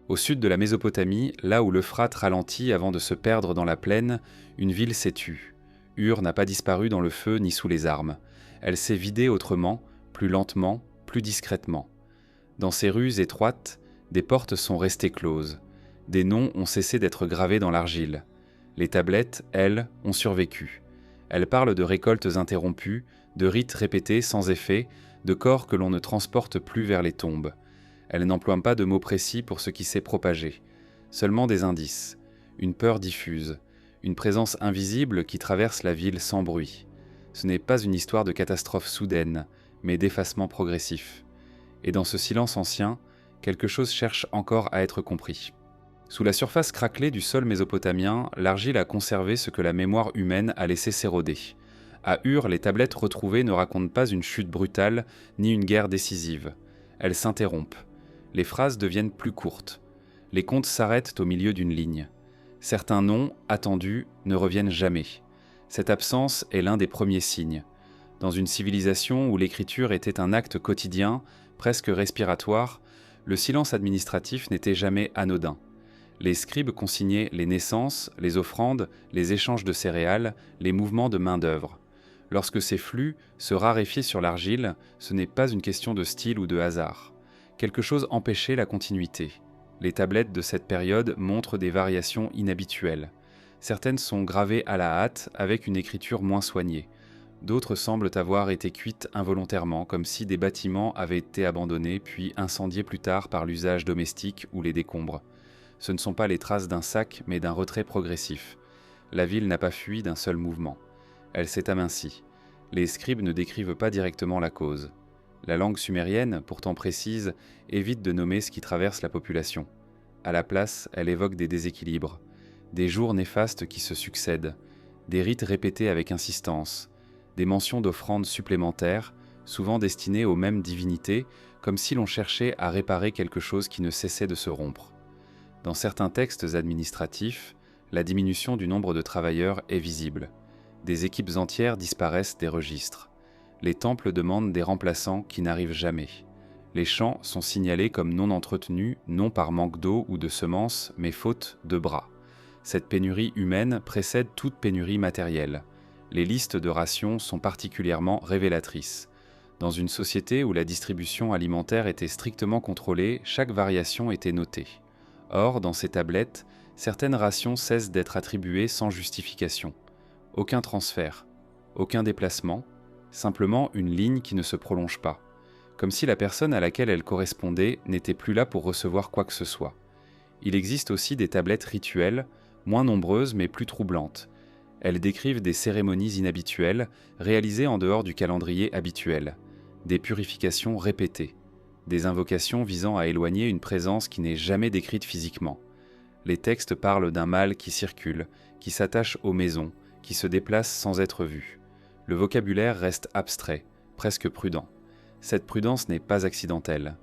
Au sud de la Mésopotamie, là où l'Euphrate ralentit avant de se perdre dans la plaine, une ville s'est tue. Ur n'a pas disparu dans le feu ni sous les armes. Elle s'est vidée autrement, plus lentement, plus discrètement. Dans ces rues étroites, des portes sont restées closes. Des noms ont cessé d'être gravés dans l'argile. Les tablettes, elles, ont survécu. Elles parlent de récoltes interrompues, de rites répétés sans effet, de corps que l'on ne transporte plus vers les tombes. Elles n'emploient pas de mots précis pour ce qui s'est propagé, seulement des indices, une peur diffuse, une présence invisible qui traverse la ville sans bruit. Ce n'est pas une histoire de catastrophe soudaine, mais d'effacement progressif. Et dans ce silence ancien, quelque chose cherche encore à être compris. Sous la surface craquelée du sol mésopotamien, l'argile a conservé ce que la mémoire humaine a laissé s'éroder. À Ur, les tablettes retrouvées ne racontent pas une chute brutale, ni une guerre décisive. Elles s'interrompent. Les phrases deviennent plus courtes. Les contes s'arrêtent au milieu d'une ligne. Certains noms, attendus, ne reviennent jamais. Cette absence est l'un des premiers signes. Dans une civilisation où l'écriture était un acte quotidien, presque respiratoire, le silence administratif n'était jamais anodin. Les scribes consignaient les naissances, les offrandes, les échanges de céréales, les mouvements de main-d'œuvre. Lorsque ces flux se raréfiaient sur l'argile, ce n'est pas une question de style ou de hasard. Quelque chose empêchait la continuité. Les tablettes de cette période montrent des variations inhabituelles. Certaines sont gravées à la hâte avec une écriture moins soignée. D'autres semblent avoir été cuites involontairement, comme si des bâtiments avaient été abandonnés puis incendiés plus tard par l'usage domestique ou les décombres. Ce ne sont pas les traces d'un sac, mais d'un retrait progressif. La ville n'a pas fui d'un seul mouvement. Elle s'est amincie. Les scribes ne décrivent pas directement la cause. La langue sumérienne, pourtant précise, évite de nommer ce qui traverse la population. À la place, elle évoque des déséquilibres, des jours néfastes qui se succèdent, des rites répétés avec insistance, des mentions d'offrandes supplémentaires, souvent destinées aux mêmes divinités, comme si l'on cherchait à réparer quelque chose qui ne cessait de se rompre. Dans certains textes administratifs, la diminution du nombre de travailleurs est visible. Des équipes entières disparaissent des registres. Les temples demandent des remplaçants qui n'arrivent jamais. Les champs sont signalés comme non entretenus, non par manque d'eau ou de semences, mais faute de bras. Cette pénurie humaine précède toute pénurie matérielle. Les listes de rations sont particulièrement révélatrices. Dans une société où la distribution alimentaire était strictement contrôlée, chaque variation était notée. Or, dans ces tablettes, certaines rations cessent d'être attribuées sans justification. Aucun transfert, aucun déplacement, simplement une ligne qui ne se prolonge pas, comme si la personne à laquelle elle correspondait n'était plus là pour recevoir quoi que ce soit. Il existe aussi des tablettes rituelles, moins nombreuses mais plus troublantes. Elles décrivent des cérémonies inhabituelles, réalisées en dehors du calendrier habituel, des purifications répétées, des invocations visant à éloigner une présence qui n'est jamais décrite physiquement. Les textes parlent d'un mal qui circule, qui s'attache aux maisons, qui se déplace sans être vu. Le vocabulaire reste abstrait, presque prudent. Cette prudence n'est pas accidentelle.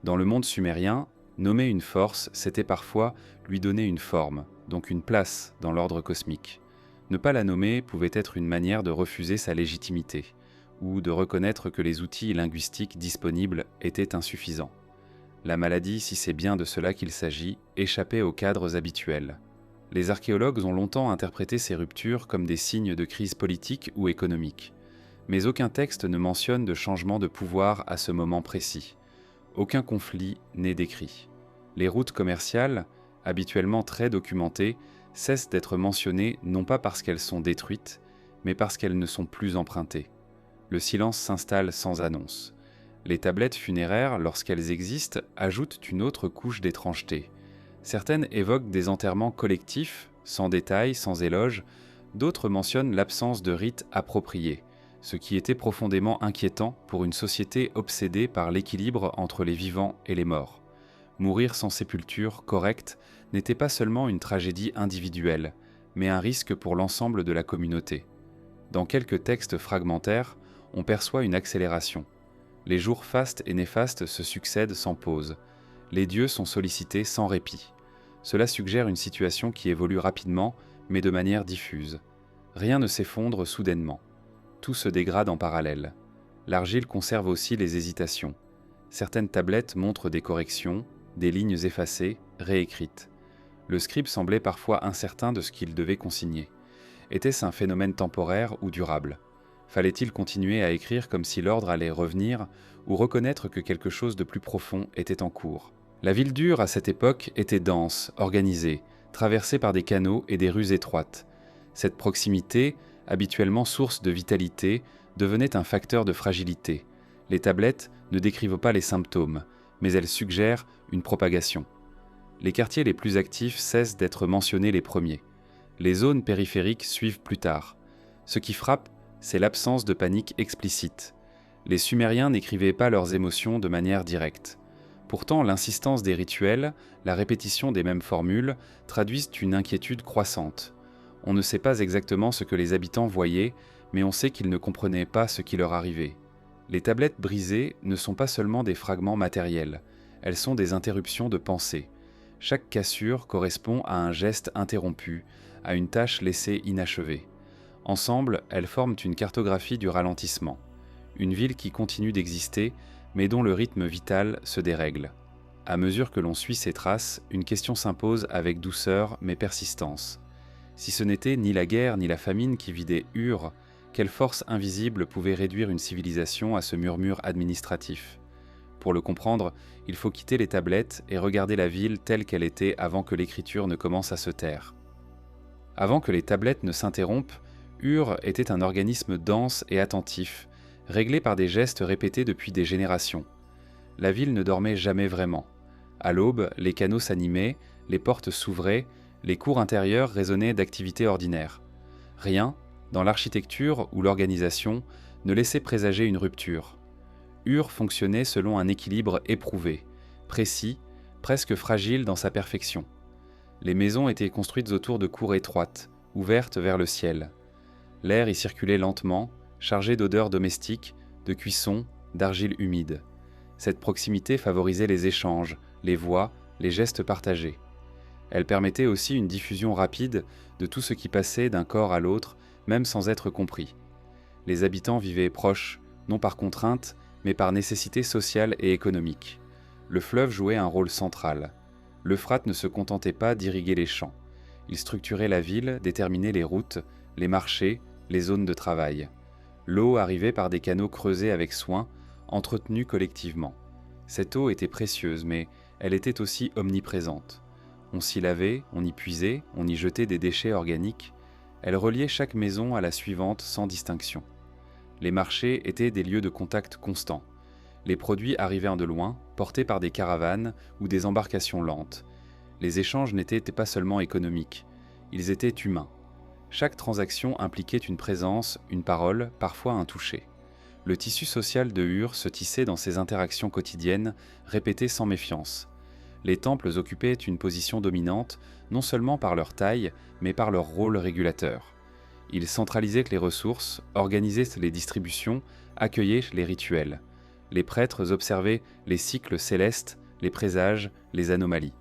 Dans le monde sumérien, nommer une force, c'était parfois lui donner une forme, donc une place dans l'ordre cosmique. Ne pas la nommer pouvait être une manière de refuser sa légitimité, ou de reconnaître que les outils linguistiques disponibles étaient insuffisants. La maladie, si c'est bien de cela qu'il s'agit, échappait aux cadres habituels. Les archéologues ont longtemps interprété ces ruptures comme des signes de crise politique ou économique. Mais aucun texte ne mentionne de changement de pouvoir à ce moment précis. Aucun conflit n'est décrit. Les routes commerciales, habituellement très documentées, cessent d'être mentionnées non pas parce qu'elles sont détruites, mais parce qu'elles ne sont plus empruntées. Le silence s'installe sans annonce. Les tablettes funéraires, lorsqu'elles existent, ajoutent une autre couche d'étrangeté. Certaines évoquent des enterrements collectifs, sans détails, sans éloges. D'autres mentionnent l'absence de rites appropriés, ce qui était profondément inquiétant pour une société obsédée par l'équilibre entre les vivants et les morts. Mourir sans sépulture correcte n'était pas seulement une tragédie individuelle, mais un risque pour l'ensemble de la communauté. Dans quelques textes fragmentaires, on perçoit une accélération. Les jours fastes et néfastes se succèdent sans pause. Les dieux sont sollicités sans répit. Cela suggère une situation qui évolue rapidement, mais de manière diffuse. Rien ne s'effondre soudainement. Tout se dégrade en parallèle. L'argile conserve aussi les hésitations. Certaines tablettes montrent des corrections, des lignes effacées, réécrite. Le scribe semblait parfois incertain de ce qu'il devait consigner. Était-ce un phénomène temporaire ou durable ? Fallait-il continuer à écrire comme si l'ordre allait revenir, ou reconnaître que quelque chose de plus profond était en cours ? La ville d'Ur, à cette époque, était dense, organisée, traversée par des canaux et des rues étroites. Cette proximité, habituellement source de vitalité, devenait un facteur de fragilité. Les tablettes ne décrivent pas les symptômes, mais elles suggèrent une propagation. Les quartiers les plus actifs cessent d'être mentionnés les premiers. Les zones périphériques suivent plus tard. Ce qui frappe, c'est l'absence de panique explicite. Les Sumériens n'écrivaient pas leurs émotions de manière directe. Pourtant, l'insistance des rituels, la répétition des mêmes formules, traduisent une inquiétude croissante. On ne sait pas exactement ce que les habitants voyaient, mais on sait qu'ils ne comprenaient pas ce qui leur arrivait. Les tablettes brisées ne sont pas seulement des fragments matériels, elles sont des interruptions de pensée. Chaque cassure correspond à un geste interrompu, à une tâche laissée inachevée. Ensemble, elles forment une cartographie du ralentissement. Une ville qui continue d'exister, mais dont le rythme vital se dérègle. À mesure que l'on suit ces traces, une question s'impose avec douceur mais persistance. Si ce n'était ni la guerre ni la famine qui vidaient Ur, quelle force invisible pouvait réduire une civilisation à ce murmure administratif ? Pour le comprendre, il faut quitter les tablettes et regarder la ville telle qu'elle était avant que l'écriture ne commence à se taire. Avant que les tablettes ne s'interrompent, Ur était un organisme dense et attentif, réglé par des gestes répétés depuis des générations. La ville ne dormait jamais vraiment. À l'aube, les canaux s'animaient, les portes s'ouvraient, les cours intérieures résonnaient d'activités ordinaires. Rien, dans l'architecture ou l'organisation, ne laissait présager une rupture. Ur fonctionnait selon un équilibre éprouvé, précis, presque fragile dans sa perfection. Les maisons étaient construites autour de cours étroites, ouvertes vers le ciel. L'air y circulait lentement, chargé d'odeurs domestiques, de cuisson, d'argile humide. Cette proximité favorisait les échanges, les voix, les gestes partagés. Elle permettait aussi une diffusion rapide de tout ce qui passait d'un corps à l'autre, même sans être compris. Les habitants vivaient proches, non par contrainte, mais par nécessité sociale et économique. Le fleuve jouait un rôle central. L'Euphrate ne se contentait pas d'irriguer les champs. Il structurait la ville, déterminait les routes, les marchés, les zones de travail. L'eau arrivait par des canaux creusés avec soin, entretenus collectivement. Cette eau était précieuse, mais elle était aussi omniprésente. On s'y lavait, on y puisait, on y jetait des déchets organiques. Elle reliait chaque maison à la suivante sans distinction. Les marchés étaient des lieux de contact constant. Les produits arrivaient de loin, portés par des caravanes ou des embarcations lentes. Les échanges n'étaient pas seulement économiques, ils étaient humains. Chaque transaction impliquait une présence, une parole, parfois un toucher. Le tissu social de Ur se tissait dans ces interactions quotidiennes, répétées sans méfiance. Les temples occupaient une position dominante, non seulement par leur taille, mais par leur rôle régulateur. Ils centralisaient les ressources, organisaient les distributions, accueillaient les rituels. Les prêtres observaient les cycles célestes, les présages, les anomalies.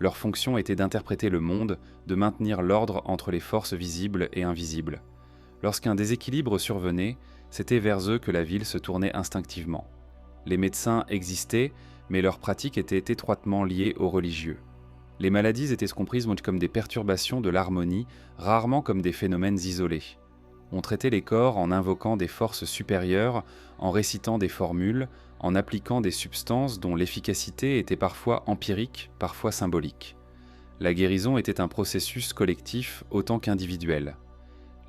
Leur fonction était d'interpréter le monde, de maintenir l'ordre entre les forces visibles et invisibles. Lorsqu'un déséquilibre survenait, c'était vers eux que la ville se tournait instinctivement. Les médecins existaient, mais leurs pratiques étaient étroitement liées aux religieux. Les maladies étaient comprises comme des perturbations de l'harmonie, rarement comme des phénomènes isolés. On traitait les corps en invoquant des forces supérieures, en récitant des formules, en appliquant des substances dont l'efficacité était parfois empirique, parfois symbolique. La guérison était un processus collectif autant qu'individuel.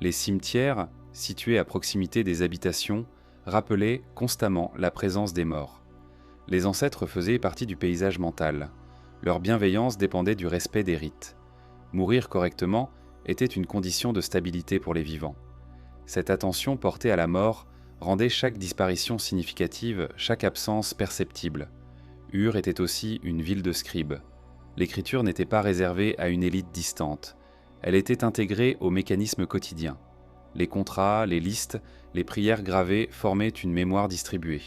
Les cimetières, situés à proximité des habitations, rappelaient constamment la présence des morts. Les ancêtres faisaient partie du paysage mental. Leur bienveillance dépendait du respect des rites. Mourir correctement était une condition de stabilité pour les vivants. Cette attention portée à la mort rendait chaque disparition significative, chaque absence perceptible. Ur était aussi une ville de scribes. L'écriture n'était pas réservée à une élite distante. Elle était intégrée au mécanisme quotidien. Les contrats, les listes, les prières gravées formaient une mémoire distribuée.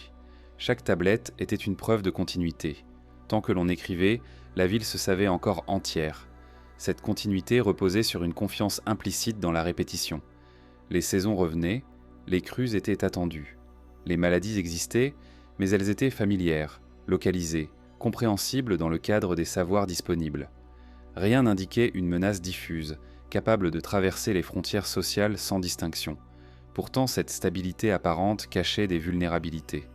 Chaque tablette était une preuve de continuité. Tant que l'on écrivait, la ville se savait encore entière. Cette continuité reposait sur une confiance implicite dans la répétition. Les saisons revenaient, les crues étaient attendues. Les maladies existaient, mais elles étaient familières, localisées, compréhensible dans le cadre des savoirs disponibles. Rien n'indiquait une menace diffuse, capable de traverser les frontières sociales sans distinction. Pourtant, cette stabilité apparente cachait des vulnérabilités.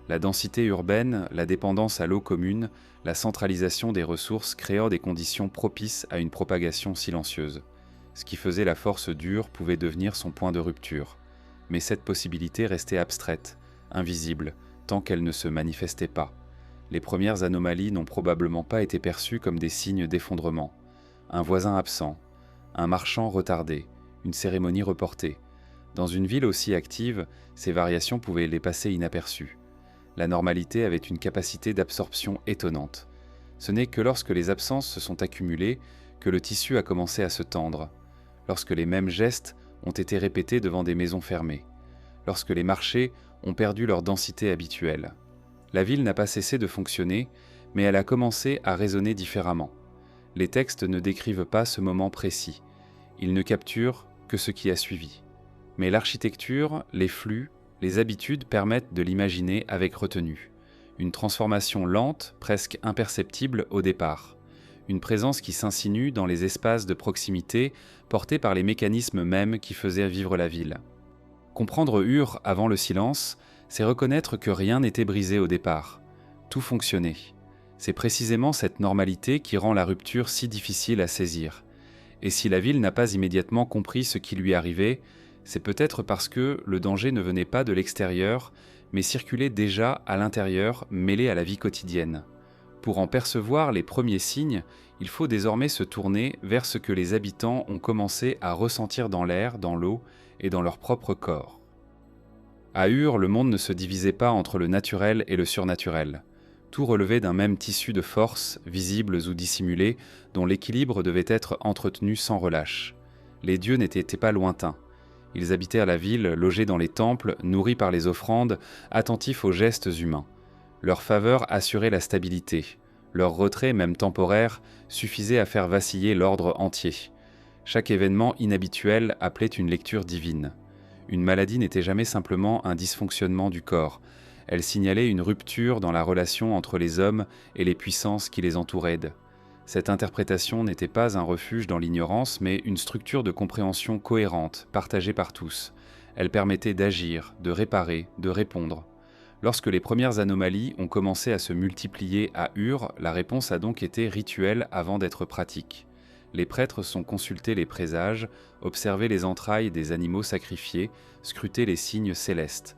La densité urbaine, la dépendance à l'eau commune, la centralisation des ressources créant des conditions propices à une propagation silencieuse. Ce qui faisait la force d'Ur pouvait devenir son point de rupture. Mais cette possibilité restait abstraite, invisible, tant qu'elle ne se manifestait pas. Les premières anomalies n'ont probablement pas été perçues comme des signes d'effondrement. Un voisin absent, un marchand retardé, une cérémonie reportée. Dans une ville aussi active, ces variations pouvaient les passer inaperçues. La normalité avait une capacité d'absorption étonnante. Ce n'est que lorsque les absences se sont accumulées que le tissu a commencé à se tendre, lorsque les mêmes gestes ont été répétés devant des maisons fermées, lorsque les marchés ont perdu leur densité habituelle. La ville n'a pas cessé de fonctionner, mais elle a commencé à résonner différemment. Les textes ne décrivent pas ce moment précis, ils ne capturent que ce qui a suivi. Mais l'architecture, les flux, les habitudes permettent de l'imaginer avec retenue. Une transformation lente, presque imperceptible au départ. Une présence qui s'insinue dans les espaces de proximité portés par les mécanismes mêmes qui faisaient vivre la ville. Comprendre Ur avant le silence, c'est reconnaître que rien n'était brisé au départ. Tout fonctionnait. C'est précisément cette normalité qui rend la rupture si difficile à saisir. Et si la ville n'a pas immédiatement compris ce qui lui arrivait, c'est peut-être parce que le danger ne venait pas de l'extérieur, mais circulait déjà à l'intérieur, mêlé à la vie quotidienne. Pour en percevoir les premiers signes, il faut désormais se tourner vers ce que les habitants ont commencé à ressentir dans l'air, dans l'eau et dans leur propre corps. À Ur, le monde ne se divisait pas entre le naturel et le surnaturel. Tout relevait d'un même tissu de forces, visibles ou dissimulées, dont l'équilibre devait être entretenu sans relâche. Les dieux n'étaient pas lointains. Ils habitèrent la ville, logés dans les temples, nourris par les offrandes, attentifs aux gestes humains. Leur faveur assurait la stabilité. Leur retrait, même temporaire, suffisait à faire vaciller l'ordre entier. Chaque événement inhabituel appelait une lecture divine. Une maladie n'était jamais simplement un dysfonctionnement du corps. Elle signalait une rupture dans la relation entre les hommes et les puissances qui les entouraient. Cette interprétation n'était pas un refuge dans l'ignorance, mais une structure de compréhension cohérente, partagée par tous. Elle permettait d'agir, de réparer, de répondre. Lorsque les premières anomalies ont commencé à se multiplier à Ur, la réponse a donc été rituelle avant d'être pratique. Les prêtres sont consultés les présages, observé les entrailles des animaux sacrifiés, scruté les signes célestes.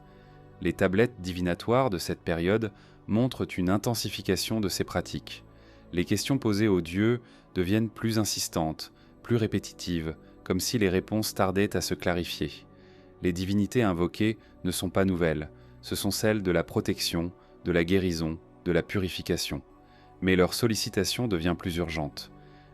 Les tablettes divinatoires de cette période montrent une intensification de ces pratiques. Les questions posées aux dieux deviennent plus insistantes, plus répétitives, comme si les réponses tardaient à se clarifier. Les divinités invoquées ne sont pas nouvelles, ce sont celles de la protection, de la guérison, de la purification. Mais leur sollicitation devient plus urgente.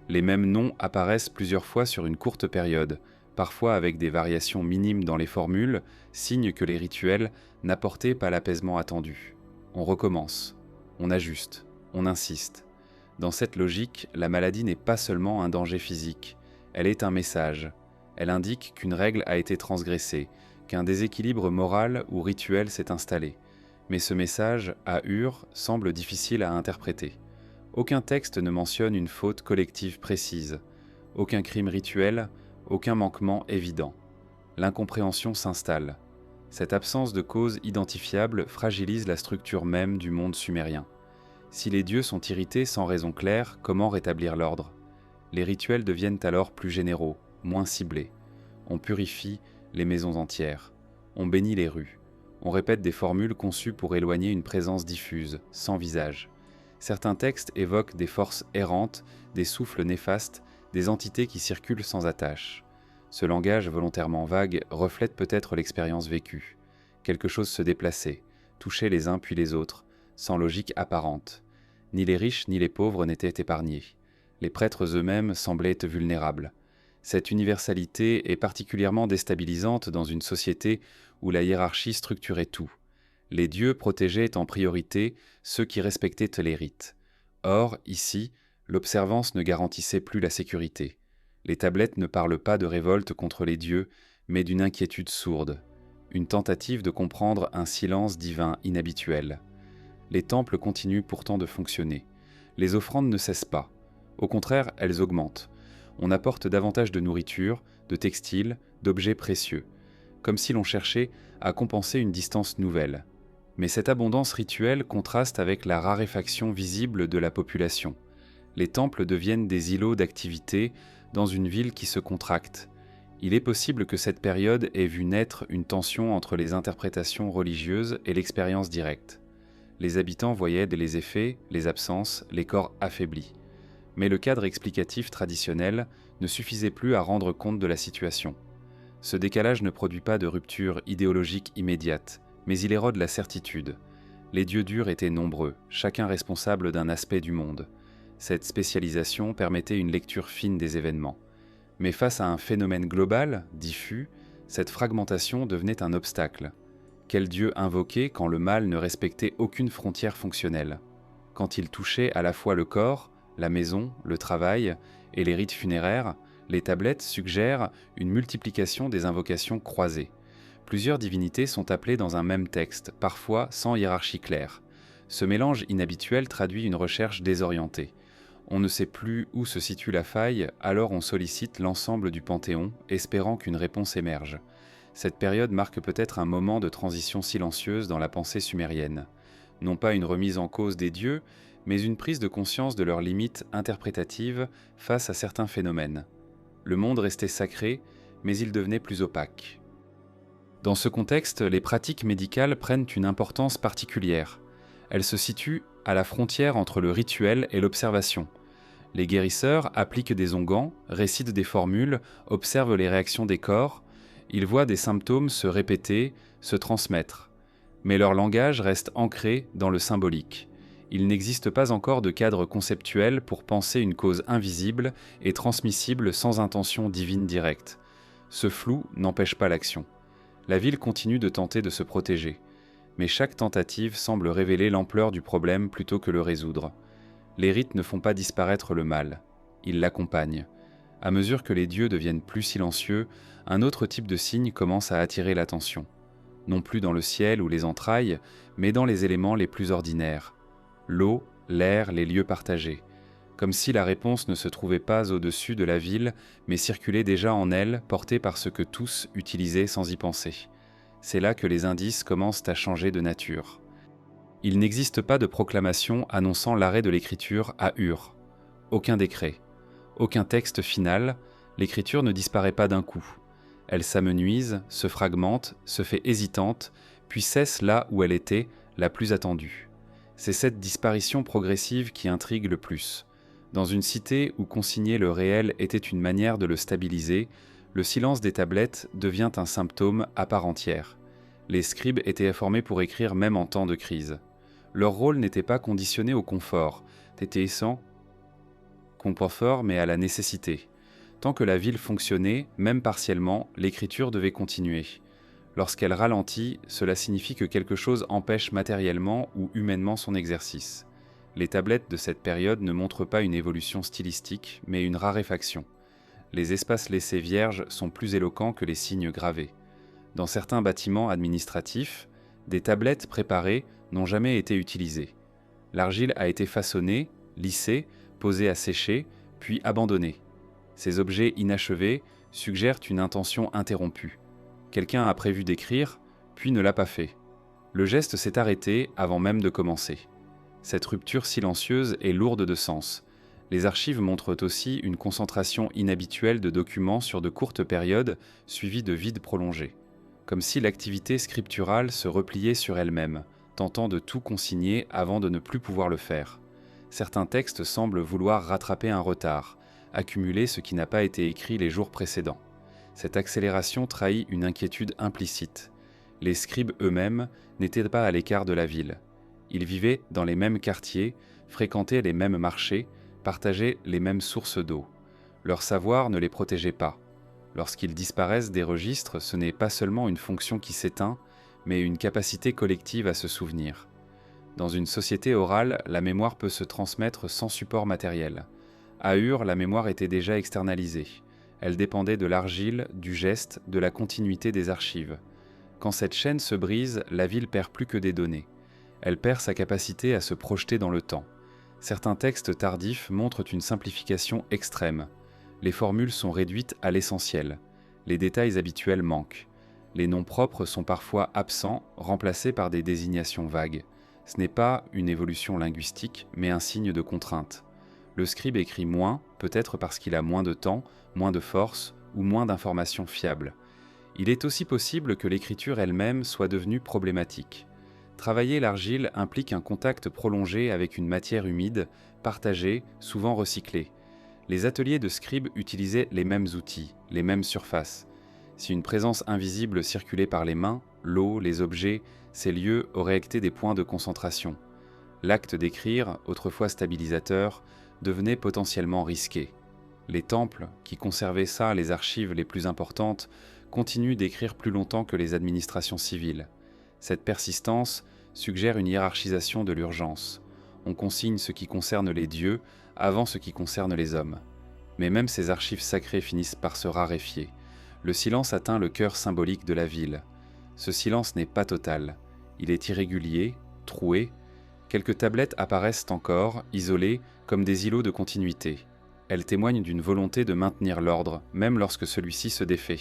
Les mêmes noms apparaissent plusieurs fois sur une courte période, parfois avec des variations minimes dans les formules, signe que les rituels n'apportaient pas l'apaisement attendu. On recommence, on ajuste, on insiste. Dans cette logique, la maladie n'est pas seulement un danger physique, elle est un message. Elle indique qu'une règle a été transgressée, qu'un déséquilibre moral ou rituel s'est installé. Mais ce message, à Ur, semble difficile à interpréter. Aucun texte ne mentionne une faute collective précise, aucun crime rituel, aucun manquement évident. L'incompréhension s'installe. Cette absence de cause identifiable fragilise la structure même du monde sumérien. Si les dieux sont irrités sans raison claire, comment rétablir l'ordre ? Les rituels deviennent alors plus généraux, moins ciblés. On purifie les maisons entières. On bénit les rues. On répète des formules conçues pour éloigner une présence diffuse, sans visage. Certains textes évoquent des forces errantes, des souffles néfastes, des entités qui circulent sans attache. Ce langage volontairement vague reflète peut-être l'expérience vécue. Quelque chose se déplaçait, touchait les uns puis les autres, sans logique apparente. Ni les riches ni les pauvres n'étaient épargnés. Les prêtres eux-mêmes semblaient vulnérables. Cette universalité est particulièrement déstabilisante dans une société où la hiérarchie structurait tout. Les dieux protégeaient en priorité ceux qui respectaient les rites. Or, ici, l'observance ne garantissait plus la sécurité. Les tablettes ne parlent pas de révolte contre les dieux, mais d'une inquiétude sourde, une tentative de comprendre un silence divin inhabituel. Les temples continuent pourtant de fonctionner. Les offrandes ne cessent pas. Au contraire, elles augmentent. On apporte davantage de nourriture, de textiles, d'objets précieux, comme si l'on cherchait à compenser une distance nouvelle. Mais cette abondance rituelle contraste avec la raréfaction visible de la population. Les temples deviennent des îlots d'activité dans une ville qui se contracte. Il est possible que cette période ait vu naître une tension entre les interprétations religieuses et l'expérience directe. Les habitants voyaient les effets, les absences, les corps affaiblis. Mais le cadre explicatif traditionnel ne suffisait plus à rendre compte de la situation. Ce décalage ne produit pas de rupture idéologique immédiate, mais il érode la certitude. Les dieux durs étaient nombreux, chacun responsable d'un aspect du monde. Cette spécialisation permettait une lecture fine des événements. Mais face à un phénomène global, diffus, cette fragmentation devenait un obstacle. Quel dieu invoquer quand le mal ne respectait aucune frontière fonctionnelle? Quand il touchait à la fois le corps, la maison, le travail et les rites funéraires, les tablettes suggèrent une multiplication des invocations croisées. Plusieurs divinités sont appelées dans un même texte, parfois sans hiérarchie claire. Ce mélange inhabituel traduit une recherche désorientée. On ne sait plus où se situe la faille, alors on sollicite l'ensemble du panthéon, espérant qu'une réponse émerge. Cette période marque peut-être un moment de transition silencieuse dans la pensée sumérienne. Non pas une remise en cause des dieux, mais une prise de conscience de leurs limites interprétatives face à certains phénomènes. Le monde restait sacré, mais il devenait plus opaque. Dans ce contexte, les pratiques médicales prennent une importance particulière. Elles se situent à la frontière entre le rituel et l'observation. Les guérisseurs appliquent des onguents, récitent des formules, observent les réactions des corps. Ils voient des symptômes se répéter, se transmettre. Mais leur langage reste ancré dans le symbolique. Il n'existe pas encore de cadre conceptuel pour penser une cause invisible et transmissible sans intention divine directe. Ce flou n'empêche pas l'action. La ville continue de tenter de se protéger. Mais chaque tentative semble révéler l'ampleur du problème plutôt que le résoudre. Les rites ne font pas disparaître le mal, ils l'accompagnent. À mesure que les dieux deviennent plus silencieux, un autre type de signe commence à attirer l'attention. Non plus dans le ciel ou les entrailles, mais dans les éléments les plus ordinaires. L'eau, l'air, les lieux partagés. Comme si la réponse ne se trouvait pas au-dessus de la ville, mais circulait déjà en elle, portée par ce que tous utilisaient sans y penser. C'est là que les indices commencent à changer de nature. Il n'existe pas de proclamation annonçant l'arrêt de l'écriture à Ur. Aucun décret, aucun texte final, l'écriture ne disparaît pas d'un coup. Elle s'amenuise, se fragmente, se fait hésitante, puis cesse là où elle était, la plus attendue. C'est cette disparition progressive qui intrigue le plus. Dans une cité où consigner le réel était une manière de le stabiliser, le silence des tablettes devient un symptôme à part entière. Les scribes étaient formés pour écrire même en temps de crise. Leur rôle n'était pas conditionné au confort, sans confort mais à la nécessité. Tant que la ville fonctionnait, même partiellement, l'écriture devait continuer. Lorsqu'elle ralentit, cela signifie que quelque chose empêche matériellement ou humainement son exercice. Les tablettes de cette période ne montrent pas une évolution stylistique, mais une raréfaction. Les espaces laissés vierges sont plus éloquents que les signes gravés. Dans certains bâtiments administratifs, des tablettes préparées n'ont jamais été utilisées. L'argile a été façonnée, lissée, posée à sécher, puis abandonnée. Ces objets inachevés suggèrent une intention interrompue. Quelqu'un a prévu d'écrire, puis ne l'a pas fait. Le geste s'est arrêté avant même de commencer. Cette rupture silencieuse est lourde de sens. Les archives montrent aussi une concentration inhabituelle de documents sur de courtes périodes, suivies de vides prolongés. Comme si l'activité scripturale se repliait sur elle-même, tentant de tout consigner avant de ne plus pouvoir le faire. Certains textes semblent vouloir rattraper un retard, accumuler ce qui n'a pas été écrit les jours précédents. Cette accélération trahit une inquiétude implicite. Les scribes eux-mêmes n'étaient pas à l'écart de la ville. Ils vivaient dans les mêmes quartiers, fréquentaient les mêmes marchés, partageaient les mêmes sources d'eau. Leur savoir ne les protégeait pas. Lorsqu'ils disparaissent des registres, ce n'est pas seulement une fonction qui s'éteint, mais une capacité collective à se souvenir. Dans une société orale, la mémoire peut se transmettre sans support matériel. À Ur, la mémoire était déjà externalisée. Elle dépendait de l'argile, du geste, de la continuité des archives. Quand cette chaîne se brise, la ville perd plus que des données. Elle perd sa capacité à se projeter dans le temps. Certains textes tardifs montrent une simplification extrême. Les formules sont réduites à l'essentiel. Les détails habituels manquent. Les noms propres sont parfois absents, remplacés par des désignations vagues. Ce n'est pas une évolution linguistique, mais un signe de contrainte. Le scribe écrit moins, peut-être parce qu'il a moins de temps, moins de force ou moins d'informations fiables. Il est aussi possible que l'écriture elle-même soit devenue problématique. Travailler l'argile implique un contact prolongé avec une matière humide, partagée, souvent recyclée. Les ateliers de scribes utilisaient les mêmes outils, les mêmes surfaces. Si une présence invisible circulait par les mains, l'eau, les objets, ces lieux auraient été des points de concentration. L'acte d'écrire, autrefois stabilisateur, devenait potentiellement risqué. Les temples, qui conservaient ça les archives les plus importantes, continuent d'écrire plus longtemps que les administrations civiles. Cette persistance suggère une hiérarchisation de l'urgence. On consigne ce qui concerne les dieux avant ce qui concerne les hommes. Mais même ces archives sacrées finissent par se raréfier. Le silence atteint le cœur symbolique de la ville. Ce silence n'est pas total. Il est irrégulier, troué. Quelques tablettes apparaissent encore, isolées, comme des îlots de continuité. Elles témoignent d'une volonté de maintenir l'ordre, même lorsque celui-ci se défait.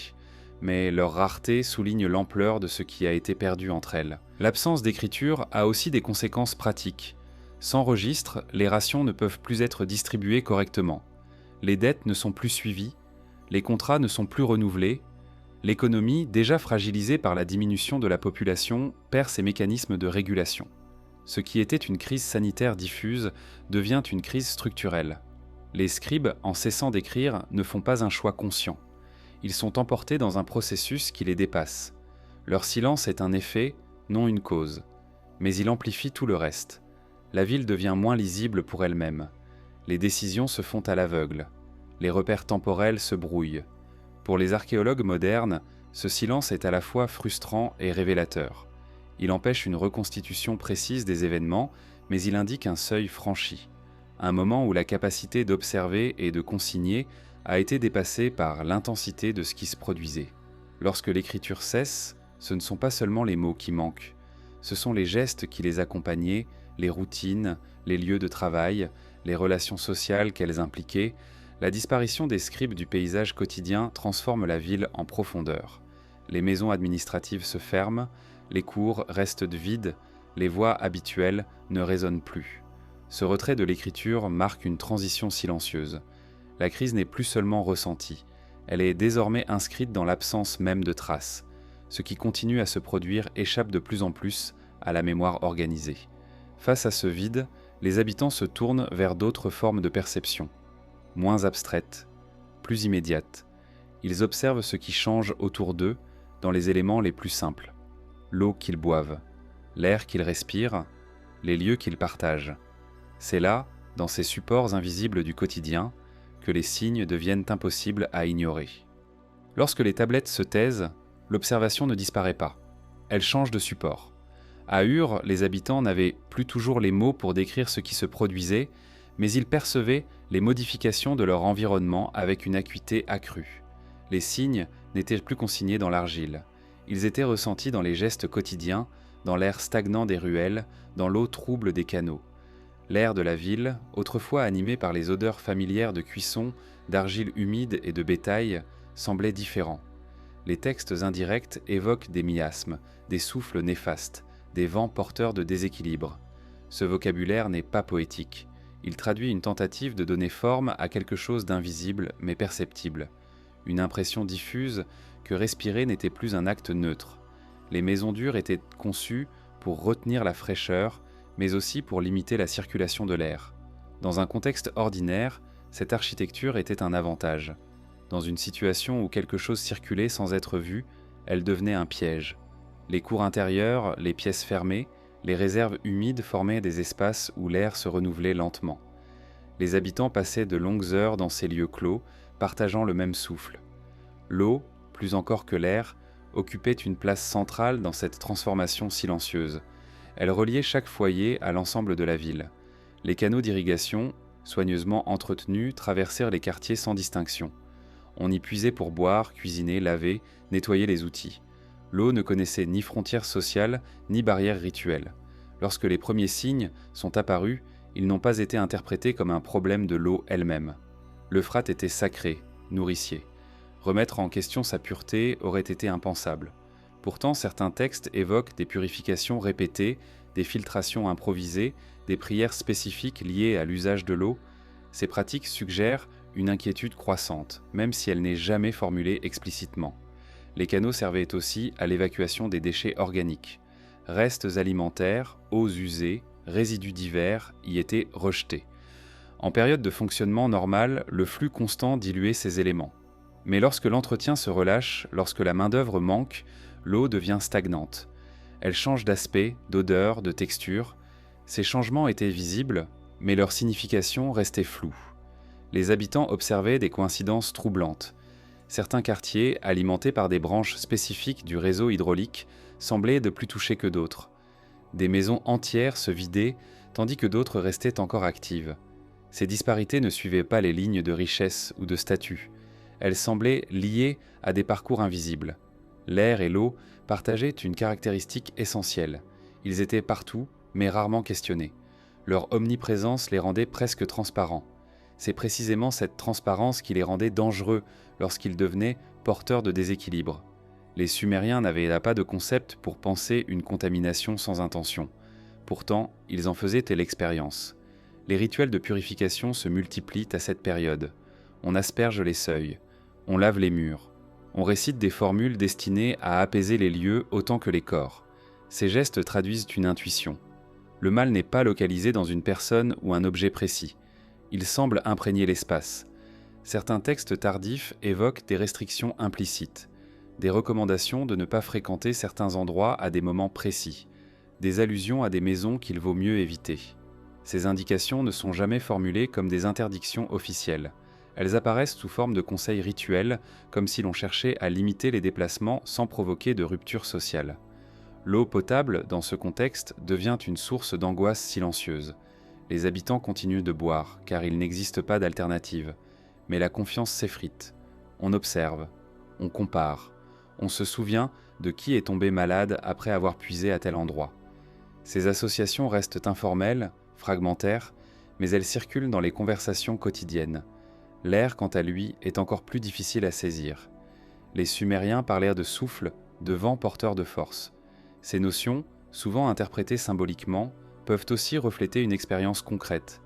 Mais leur rareté souligne l'ampleur de ce qui a été perdu entre elles. L'absence d'écriture a aussi des conséquences pratiques. Sans registre, les rations ne peuvent plus être distribuées correctement. Les dettes ne sont plus suivies, les contrats ne sont plus renouvelés, l'économie, déjà fragilisée par la diminution de la population, perd ses mécanismes de régulation. Ce qui était une crise sanitaire diffuse devient une crise structurelle. Les scribes, en cessant d'écrire, ne font pas un choix conscient. Ils sont emportés dans un processus qui les dépasse. Leur silence est un effet, non une cause. Mais il amplifie tout le reste. La ville devient moins lisible pour elle-même. Les décisions se font à l'aveugle. Les repères temporels se brouillent. Pour les archéologues modernes, ce silence est à la fois frustrant et révélateur. Il empêche une reconstitution précise des événements, mais il indique un seuil franchi. Un moment où la capacité d'observer et de consigner a été dépassée par l'intensité de ce qui se produisait. Lorsque l'écriture cesse, ce ne sont pas seulement les mots qui manquent, ce sont les gestes qui les accompagnaient, les routines, les lieux de travail, les relations sociales qu'elles impliquaient. La disparition des scribes du paysage quotidien transforme la ville en profondeur. Les maisons administratives se ferment, les cours restent vides, les voix habituelles ne résonnent plus. Ce retrait de l'écriture marque une transition silencieuse. La crise n'est plus seulement ressentie, elle est désormais inscrite dans l'absence même de traces. Ce qui continue à se produire échappe de plus en plus à la mémoire organisée. Face à ce vide, les habitants se tournent vers d'autres formes de perception, moins abstraites, plus immédiates. Ils observent ce qui change autour d'eux dans les éléments les plus simples. L'eau qu'ils boivent, l'air qu'ils respirent, les lieux qu'ils partagent. C'est là, dans ces supports invisibles du quotidien, que les signes deviennent impossibles à ignorer. Lorsque les tablettes se taisent, l'observation ne disparaît pas. Elle change de support. À Ur, les habitants n'avaient plus toujours les mots pour décrire ce qui se produisait, mais ils percevaient les modifications de leur environnement avec une acuité accrue. Les signes n'étaient plus consignés dans l'argile. Ils étaient ressentis dans les gestes quotidiens, dans l'air stagnant des ruelles, dans l'eau trouble des canaux. L'air de la ville, autrefois animé par les odeurs familières de cuisson, d'argile humide et de bétail, semblait différent. Les textes indirects évoquent des miasmes, des souffles néfastes, des vents porteurs de déséquilibre. Ce vocabulaire n'est pas poétique. Il traduit une tentative de donner forme à quelque chose d'invisible mais perceptible. Une impression diffuse que respirer n'était plus un acte neutre. Les maisons dures étaient conçues pour retenir la fraîcheur, mais aussi pour limiter la circulation de l'air. Dans un contexte ordinaire, cette architecture était un avantage. Dans une situation où quelque chose circulait sans être vu, elle devenait un piège. Les cours intérieurs, les pièces fermées, les réserves humides formaient des espaces où l'air se renouvelait lentement. Les habitants passaient de longues heures dans ces lieux clos, partageant le même souffle. L'eau, plus encore que l'air, occupait une place centrale dans cette transformation silencieuse. Elle reliait chaque foyer à l'ensemble de la ville. Les canaux d'irrigation, soigneusement entretenus, traversèrent les quartiers sans distinction. On y puisait pour boire, cuisiner, laver, nettoyer les outils. L'eau ne connaissait ni frontières sociales, ni barrières rituelles. Lorsque les premiers signes sont apparus, ils n'ont pas été interprétés comme un problème de l'eau elle-même. L'Euphrate était sacré, nourricier. Remettre en question sa pureté aurait été impensable. Pourtant, certains textes évoquent des purifications répétées, des filtrations improvisées, des prières spécifiques liées à l'usage de l'eau. Ces pratiques suggèrent une inquiétude croissante, même si elle n'est jamais formulée explicitement. Les canaux servaient aussi à l'évacuation des déchets organiques. Restes alimentaires, eaux usées, résidus divers y étaient rejetés. En période de fonctionnement normal, le flux constant diluait ces éléments. Mais lorsque l'entretien se relâche, lorsque la main-d'œuvre manque, l'eau devient stagnante. Elle change d'aspect, d'odeur, de texture. Ces changements étaient visibles, mais leur signification restait floue. Les habitants observaient des coïncidences troublantes. Certains quartiers, alimentés par des branches spécifiques du réseau hydraulique, semblaient de plus toucher que d'autres. Des maisons entières se vidaient, tandis que d'autres restaient encore actives. Ces disparités ne suivaient pas les lignes de richesse ou de statut. Elles semblaient liées à des parcours invisibles. L'air et l'eau partageaient une caractéristique essentielle. Ils étaient partout, mais rarement questionnés. Leur omniprésence les rendait presque transparents. C'est précisément cette transparence qui les rendait dangereux lorsqu'ils devenaient porteurs de déséquilibre. Les Sumériens n'avaient là pas de concept pour penser une contamination sans intention. Pourtant, ils en faisaient l'expérience. Les rituels de purification se multiplient à cette période. On asperge les seuils, on lave les murs, on récite des formules destinées à apaiser les lieux autant que les corps. Ces gestes traduisent une intuition. Le mal n'est pas localisé dans une personne ou un objet précis. Il semble imprégner l'espace. Certains textes tardifs évoquent des restrictions implicites, des recommandations de ne pas fréquenter certains endroits à des moments précis, des allusions à des maisons qu'il vaut mieux éviter. Ces indications ne sont jamais formulées comme des interdictions officielles. Elles apparaissent sous forme de conseils rituels, comme si l'on cherchait à limiter les déplacements sans provoquer de rupture sociale. L'eau potable, dans ce contexte, devient une source d'angoisse silencieuse. Les habitants continuent de boire, car il n'existe pas d'alternative. Mais la confiance s'effrite. On observe, on compare, on se souvient de qui est tombé malade après avoir puisé à tel endroit. Ces associations restent informelles, fragmentaires, mais elles circulent dans les conversations quotidiennes. L'air, quant à lui, est encore plus difficile à saisir. Les Sumériens parlèrent de souffle, de vent porteur de force. Ces notions, souvent interprétées symboliquement, peuvent aussi refléter une expérience concrète,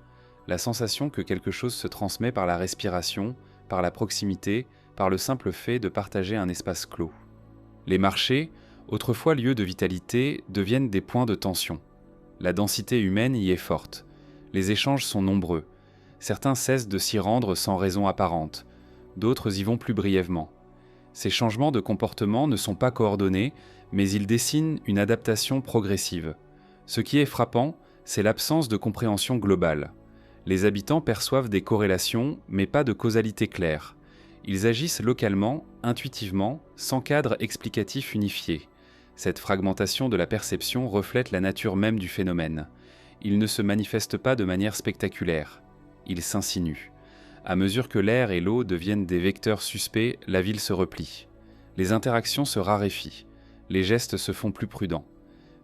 la sensation que quelque chose se transmet par la respiration, par la proximité, par le simple fait de partager un espace clos. Les marchés, autrefois lieux de vitalité, deviennent des points de tension. La densité humaine y est forte. Les échanges sont nombreux. Certains cessent de s'y rendre sans raison apparente. D'autres y vont plus brièvement. Ces changements de comportement ne sont pas coordonnés, mais ils dessinent une adaptation progressive. Ce qui est frappant, c'est l'absence de compréhension globale. Les habitants perçoivent des corrélations, mais pas de causalité claire. Ils agissent localement, intuitivement, sans cadre explicatif unifié. Cette fragmentation de la perception reflète la nature même du phénomène. Il ne se manifeste pas de manière spectaculaire. Il s'insinue. À mesure que l'air et l'eau deviennent des vecteurs suspects, la ville se replie. Les interactions se raréfient. Les gestes se font plus prudents.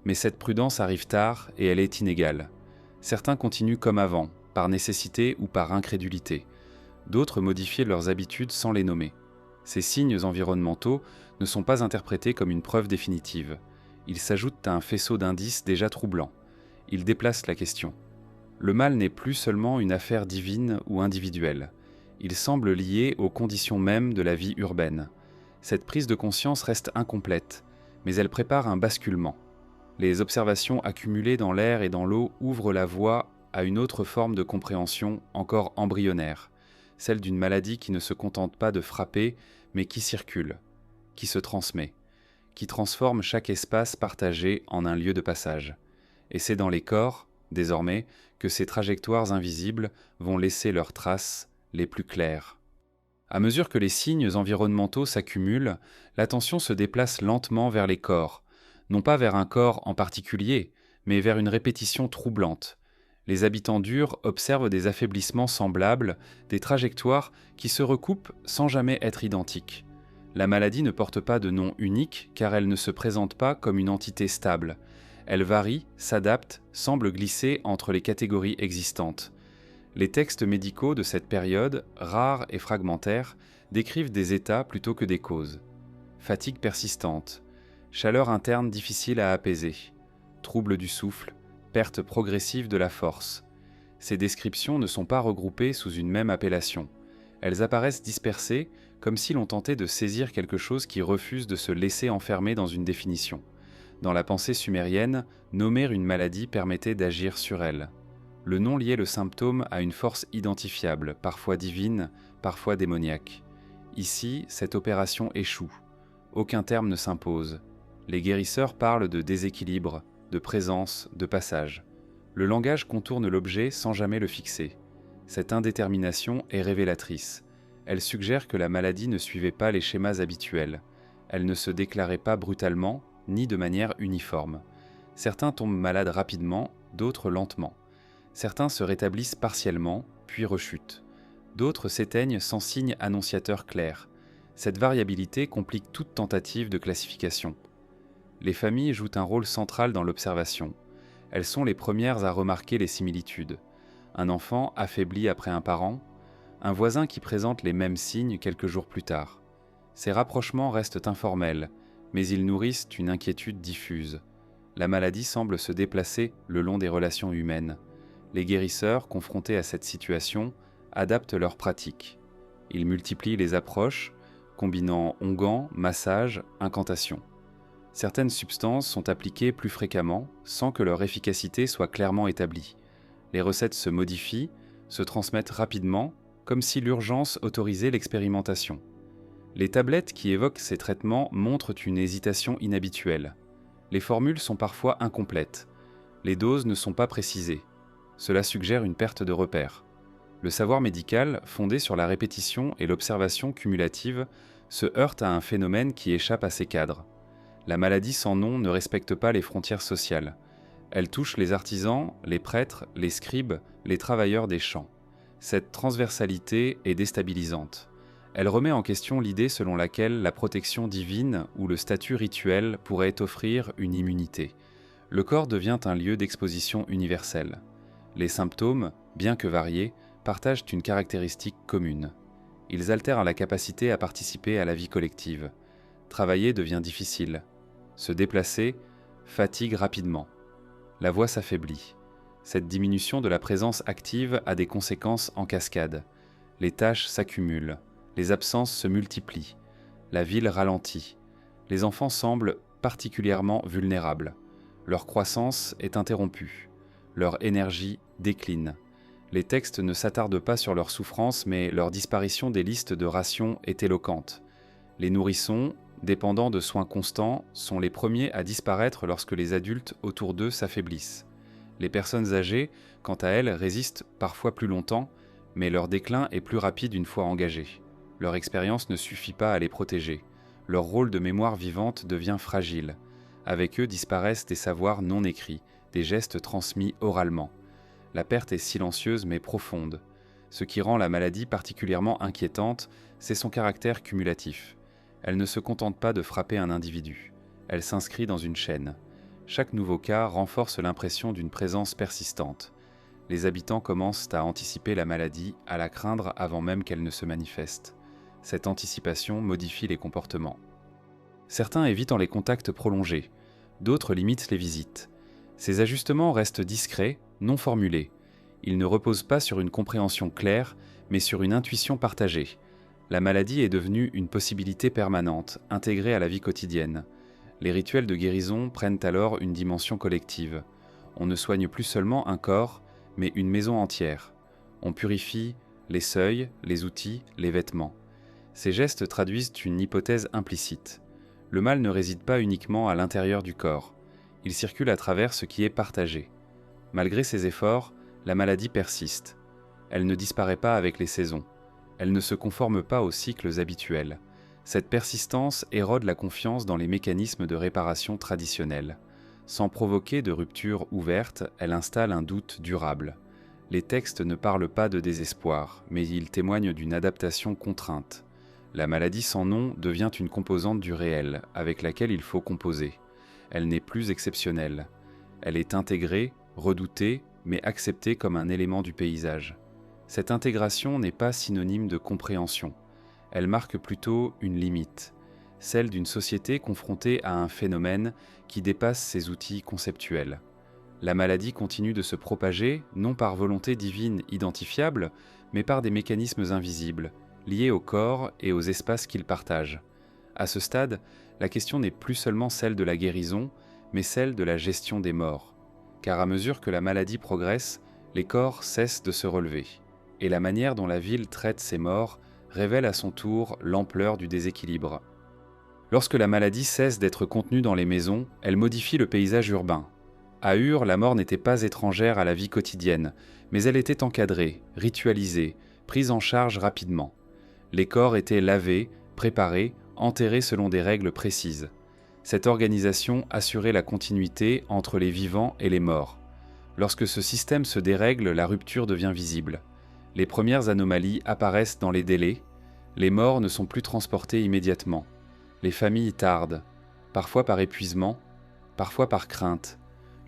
Mais cette prudence arrive tard et elle est inégale. Certains continuent comme avant, par nécessité ou par incrédulité. D'autres modifient leurs habitudes sans les nommer. Ces signes environnementaux ne sont pas interprétés comme une preuve définitive. Ils s'ajoutent à un faisceau d'indices déjà troublants. Ils déplacent la question. Le mal n'est plus seulement une affaire divine ou individuelle. Il semble lié aux conditions mêmes de la vie urbaine. Cette prise de conscience reste incomplète, mais elle prépare un basculement. Les observations accumulées dans l'air et dans l'eau ouvrent la voie à une autre forme de compréhension encore embryonnaire, celle d'une maladie qui ne se contente pas de frapper, mais qui circule, qui se transmet, qui transforme chaque espace partagé en un lieu de passage. Et c'est dans les corps, désormais, que ces trajectoires invisibles vont laisser leurs traces les plus claires. À mesure que les signes environnementaux s'accumulent, l'attention se déplace lentement vers les corps, non pas vers un corps en particulier, mais vers une répétition troublante. Les habitants durs observent des affaiblissements semblables, des trajectoires qui se recoupent sans jamais être identiques. La maladie ne porte pas de nom unique car elle ne se présente pas comme une entité stable. Elle varie, s'adapte, semble glisser entre les catégories existantes. Les textes médicaux de cette période, rares et fragmentaires, décrivent des états plutôt que des causes. Fatigue persistante, chaleur interne difficile à apaiser, trouble du souffle, perte progressive de la force. Ces descriptions ne sont pas regroupées sous une même appellation. Elles apparaissent dispersées, comme si l'on tentait de saisir quelque chose qui refuse de se laisser enfermer dans une définition. Dans la pensée sumérienne, nommer une maladie permettait d'agir sur elle. Le nom liait le symptôme à une force identifiable, parfois divine, parfois démoniaque. Ici, cette opération échoue. Aucun terme ne s'impose. Les guérisseurs parlent de déséquilibre, de présence, de passage. Le langage contourne l'objet sans jamais le fixer. Cette indétermination est révélatrice. Elle suggère que la maladie ne suivait pas les schémas habituels. Elle ne se déclarait pas brutalement, ni de manière uniforme. Certains tombent malades rapidement, d'autres lentement. Certains se rétablissent partiellement, puis rechutent. D'autres s'éteignent sans signe annonciateur clair. Cette variabilité complique toute tentative de classification. Les familles jouent un rôle central dans l'observation. Elles sont les premières à remarquer les similitudes. Un enfant affaibli après un parent, un voisin qui présente les mêmes signes quelques jours plus tard. Ces rapprochements restent informels, mais ils nourrissent une inquiétude diffuse. La maladie semble se déplacer le long des relations humaines. Les guérisseurs, confrontés à cette situation, adaptent leurs pratiques. Ils multiplient les approches, combinant onguents, massages, incantations. Certaines substances sont appliquées plus fréquemment, sans que leur efficacité soit clairement établie. Les recettes se modifient, se transmettent rapidement, comme si l'urgence autorisait l'expérimentation. Les tablettes qui évoquent ces traitements montrent une hésitation inhabituelle. Les formules sont parfois incomplètes. Les doses ne sont pas précisées. Cela suggère une perte de repères. Le savoir médical, fondé sur la répétition et l'observation cumulative, se heurte à un phénomène qui échappe à ces cadres. La maladie sans nom ne respecte pas les frontières sociales. Elle touche les artisans, les prêtres, les scribes, les travailleurs des champs. Cette transversalité est déstabilisante. Elle remet en question l'idée selon laquelle la protection divine ou le statut rituel pourrait offrir une immunité. Le corps devient un lieu d'exposition universelle. Les symptômes, bien que variés, partagent une caractéristique commune. Ils altèrent la capacité à participer à la vie collective. Travailler devient difficile. Se déplacer fatigue rapidement. La voix s'affaiblit. Cette diminution de la présence active a des conséquences en cascade. Les tâches s'accumulent. Les absences se multiplient. La ville ralentit. Les enfants semblent particulièrement vulnérables. Leur croissance est interrompue. Leur énergie décline. Les textes ne s'attardent pas sur leur souffrance, mais leur disparition des listes de rations est éloquente. Les nourrissons, dépendants de soins constants, sont les premiers à disparaître lorsque les adultes autour d'eux s'affaiblissent. Les personnes âgées, quant à elles, résistent parfois plus longtemps, mais leur déclin est plus rapide une fois engagé. Leur expérience ne suffit pas à les protéger. Leur rôle de mémoire vivante devient fragile. Avec eux disparaissent des savoirs non écrits, des gestes transmis oralement. La perte est silencieuse mais profonde. Ce qui rend la maladie particulièrement inquiétante, c'est son caractère cumulatif. Elle ne se contente pas de frapper un individu. Elle s'inscrit dans une chaîne. Chaque nouveau cas renforce l'impression d'une présence persistante. Les habitants commencent à anticiper la maladie, à la craindre avant même qu'elle ne se manifeste. Cette anticipation modifie les comportements. Certains évitent les contacts prolongés, d'autres limitent les visites. Ces ajustements restent discrets, non formulés. Ils ne reposent pas sur une compréhension claire, mais sur une intuition partagée. La maladie est devenue une possibilité permanente, intégrée à la vie quotidienne. Les rituels de guérison prennent alors une dimension collective. On ne soigne plus seulement un corps, mais une maison entière. On purifie les seuils, les outils, les vêtements. Ces gestes traduisent une hypothèse implicite. Le mal ne réside pas uniquement à l'intérieur du corps. Il circule à travers ce qui est partagé. Malgré ces efforts, la maladie persiste. Elle ne disparaît pas avec les saisons. Elle ne se conforme pas aux cycles habituels. Cette persistance érode la confiance dans les mécanismes de réparation traditionnels. Sans provoquer de rupture ouverte, elle installe un doute durable. Les textes ne parlent pas de désespoir, mais ils témoignent d'une adaptation contrainte. La maladie sans nom devient une composante du réel, avec laquelle il faut composer. Elle n'est plus exceptionnelle. Elle est intégrée, redoutée, mais acceptée comme un élément du paysage. Cette intégration n'est pas synonyme de compréhension. Elle marque plutôt une limite, celle d'une société confrontée à un phénomène qui dépasse ses outils conceptuels. La maladie continue de se propager, non par volonté divine identifiable, mais par des mécanismes invisibles, liés au corps et aux espaces qu'il partage. À ce stade, la question n'est plus seulement celle de la guérison, mais celle de la gestion des morts. Car à mesure que la maladie progresse, les corps cessent de se relever. Et la manière dont la ville traite ses morts révèle à son tour l'ampleur du déséquilibre. Lorsque la maladie cesse d'être contenue dans les maisons, elle modifie le paysage urbain. À Ur, la mort n'était pas étrangère à la vie quotidienne, mais elle était encadrée, ritualisée, prise en charge rapidement. Les corps étaient lavés, préparés, enterrés selon des règles précises. Cette organisation assurait la continuité entre les vivants et les morts. Lorsque ce système se dérègle, la rupture devient visible. Les premières anomalies apparaissent dans les délais. Les morts ne sont plus transportés immédiatement. Les familles tardent, parfois par épuisement, parfois par crainte.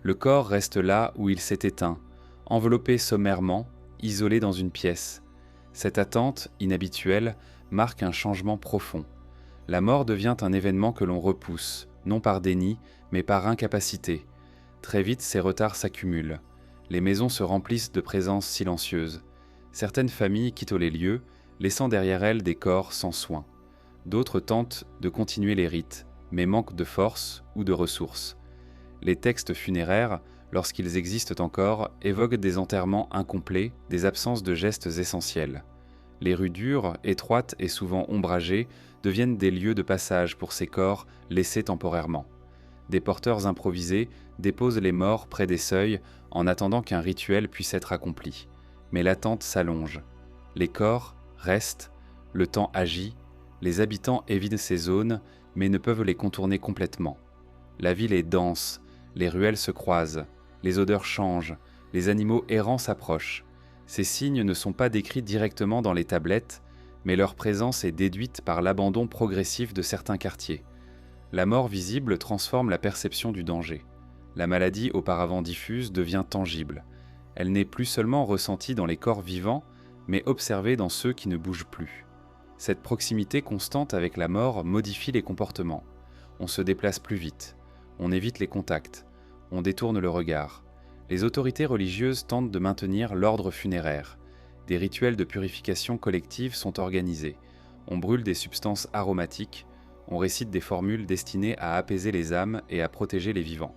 Le corps reste là où il s'est éteint, enveloppé sommairement, isolé dans une pièce. Cette attente, inhabituelle, marque un changement profond. La mort devient un événement que l'on repousse, non par déni, mais par incapacité. Très vite, ces retards s'accumulent. Les maisons se remplissent de présences silencieuses. Certaines familles quittent les lieux, laissant derrière elles des corps sans soins. D'autres tentent de continuer les rites, mais manquent de force ou de ressources. Les textes funéraires, lorsqu'ils existent encore, évoquent des enterrements incomplets, des absences de gestes essentiels. Les rues dures, étroites et souvent ombragées, deviennent des lieux de passage pour ces corps laissés temporairement. Des porteurs improvisés déposent les morts près des seuils en attendant qu'un rituel puisse être accompli. Mais l'attente s'allonge. Les corps restent, le temps agit, les habitants évitent ces zones, mais ne peuvent les contourner complètement. La ville est dense, les ruelles se croisent, les odeurs changent, les animaux errants s'approchent. Ces signes ne sont pas décrits directement dans les tablettes, mais leur présence est déduite par l'abandon progressif de certains quartiers. La mort visible transforme la perception du danger. La maladie auparavant diffuse devient tangible. Elle n'est plus seulement ressentie dans les corps vivants, mais observée dans ceux qui ne bougent plus. Cette proximité constante avec la mort modifie les comportements. On se déplace plus vite, on évite les contacts, on détourne le regard. Les autorités religieuses tentent de maintenir l'ordre funéraire. Des rituels de purification collective sont organisés. On brûle des substances aromatiques, on récite des formules destinées à apaiser les âmes et à protéger les vivants.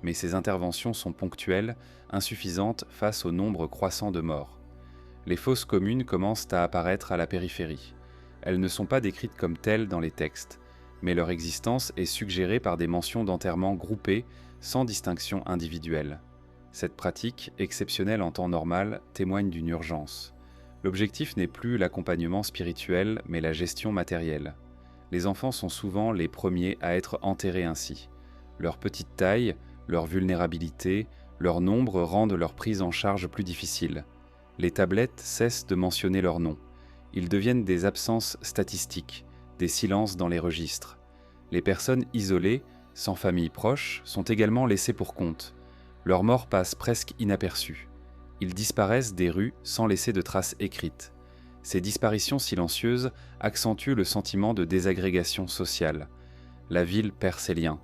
Mais ces interventions sont ponctuelles, insuffisantes face au nombre croissant de morts. Les fosses communes commencent à apparaître à la périphérie. Elles ne sont pas décrites comme telles dans les textes, mais leur existence est suggérée par des mentions d'enterrement groupés sans distinction individuelle. Cette pratique, exceptionnelle en temps normal, témoigne d'une urgence. L'objectif n'est plus l'accompagnement spirituel, mais la gestion matérielle. Les enfants sont souvent les premiers à être enterrés ainsi. Leur petite taille, leur vulnérabilité, leur nombre rendent leur prise en charge plus difficile. Les tablettes cessent de mentionner leur nom. Ils deviennent des absences statistiques, des silences dans les registres. Les personnes isolées, sans famille proche, sont également laissées pour compte. Leur mort passe presque inaperçue. Ils disparaissent des rues sans laisser de traces écrites. Ces disparitions silencieuses accentuent le sentiment de désagrégation sociale. La ville perd ses liens.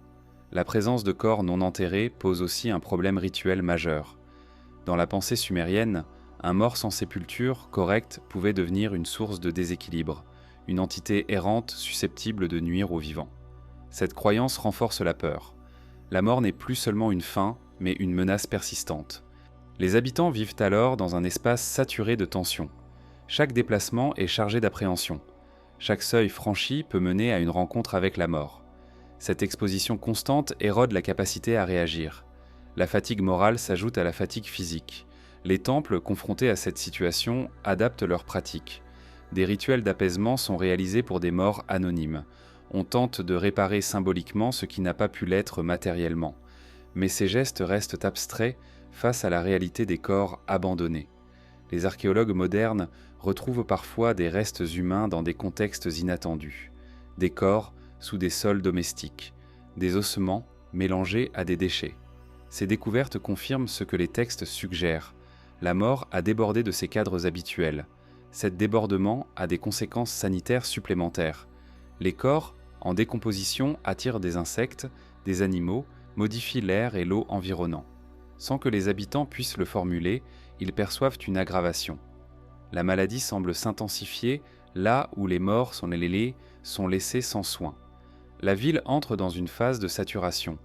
La présence de corps non enterrés pose aussi un problème rituel majeur. Dans la pensée sumérienne, un mort sans sépulture correcte pouvait devenir une source de déséquilibre, une entité errante susceptible de nuire aux vivants. Cette croyance renforce la peur. La mort n'est plus seulement une fin, mais une menace persistante. Les habitants vivent alors dans un espace saturé de tensions. Chaque déplacement est chargé d'appréhension. Chaque seuil franchi peut mener à une rencontre avec la mort. Cette exposition constante érode la capacité à réagir. La fatigue morale s'ajoute à la fatigue physique. Les temples, confrontés à cette situation, adaptent leurs pratiques. Des rituels d'apaisement sont réalisés pour des morts anonymes. On tente de réparer symboliquement ce qui n'a pas pu l'être matériellement. Mais ces gestes restent abstraits face à la réalité des corps abandonnés. Les archéologues modernes retrouvent parfois des restes humains dans des contextes inattendus. Des corps sous des sols domestiques, des ossements mélangés à des déchets. Ces découvertes confirment ce que les textes suggèrent. La mort a débordé de ses cadres habituels. Cet débordement a des conséquences sanitaires supplémentaires. Les corps, en décomposition, attirent des insectes, des animaux, modifient l'air et l'eau environnant. Sans que les habitants puissent le formuler, ils perçoivent une aggravation. La maladie semble s'intensifier là où les morts sont laissés sans soin. La ville entre dans une phase de saturation.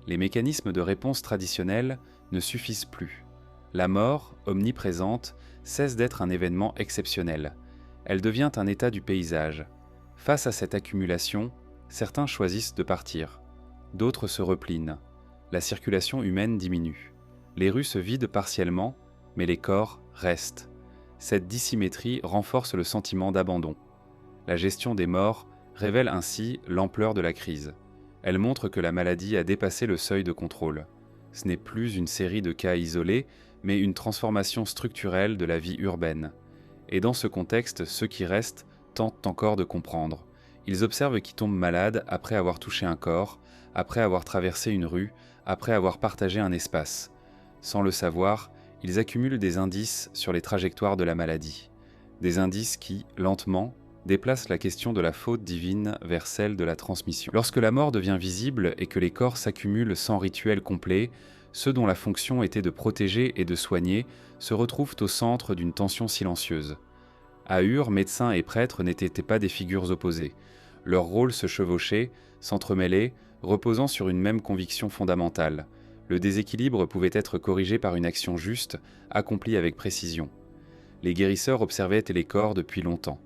Les mécanismes de réponse traditionnels ne suffisent plus. La mort, omniprésente, cesse d'être un événement exceptionnel. Elle devient un état du paysage. Face à cette accumulation, certains choisissent de partir. D'autres se replient. La circulation humaine diminue. Les rues se vident partiellement, mais les corps restent. Cette dissymétrie renforce le sentiment d'abandon. La gestion des morts révèle ainsi l'ampleur de la crise. Elle montre que la maladie a dépassé le seuil de contrôle. Ce n'est plus une série de cas isolés, mais une transformation structurelle de la vie urbaine. Et dans ce contexte, ceux qui restent tentent encore de comprendre. Ils observent qui tombe malade après avoir touché un corps, après avoir traversé une rue, après avoir partagé un espace. Sans le savoir, ils accumulent des indices sur les trajectoires de la maladie. Des indices qui, lentement, déplacent la question de la faute divine vers celle de la transmission. Lorsque la mort devient visible et que les corps s'accumulent sans rituel complet, ceux dont la fonction était de protéger et de soigner se retrouvent au centre d'une tension silencieuse. À Ur, médecins et prêtres n'étaient pas des figures opposées. Leurs rôles se chevauchaient, s'entremêlaient, reposant sur une même conviction fondamentale. Le déséquilibre pouvait être corrigé par une action juste, accomplie avec précision. Les guérisseurs observaient les corps depuis longtemps.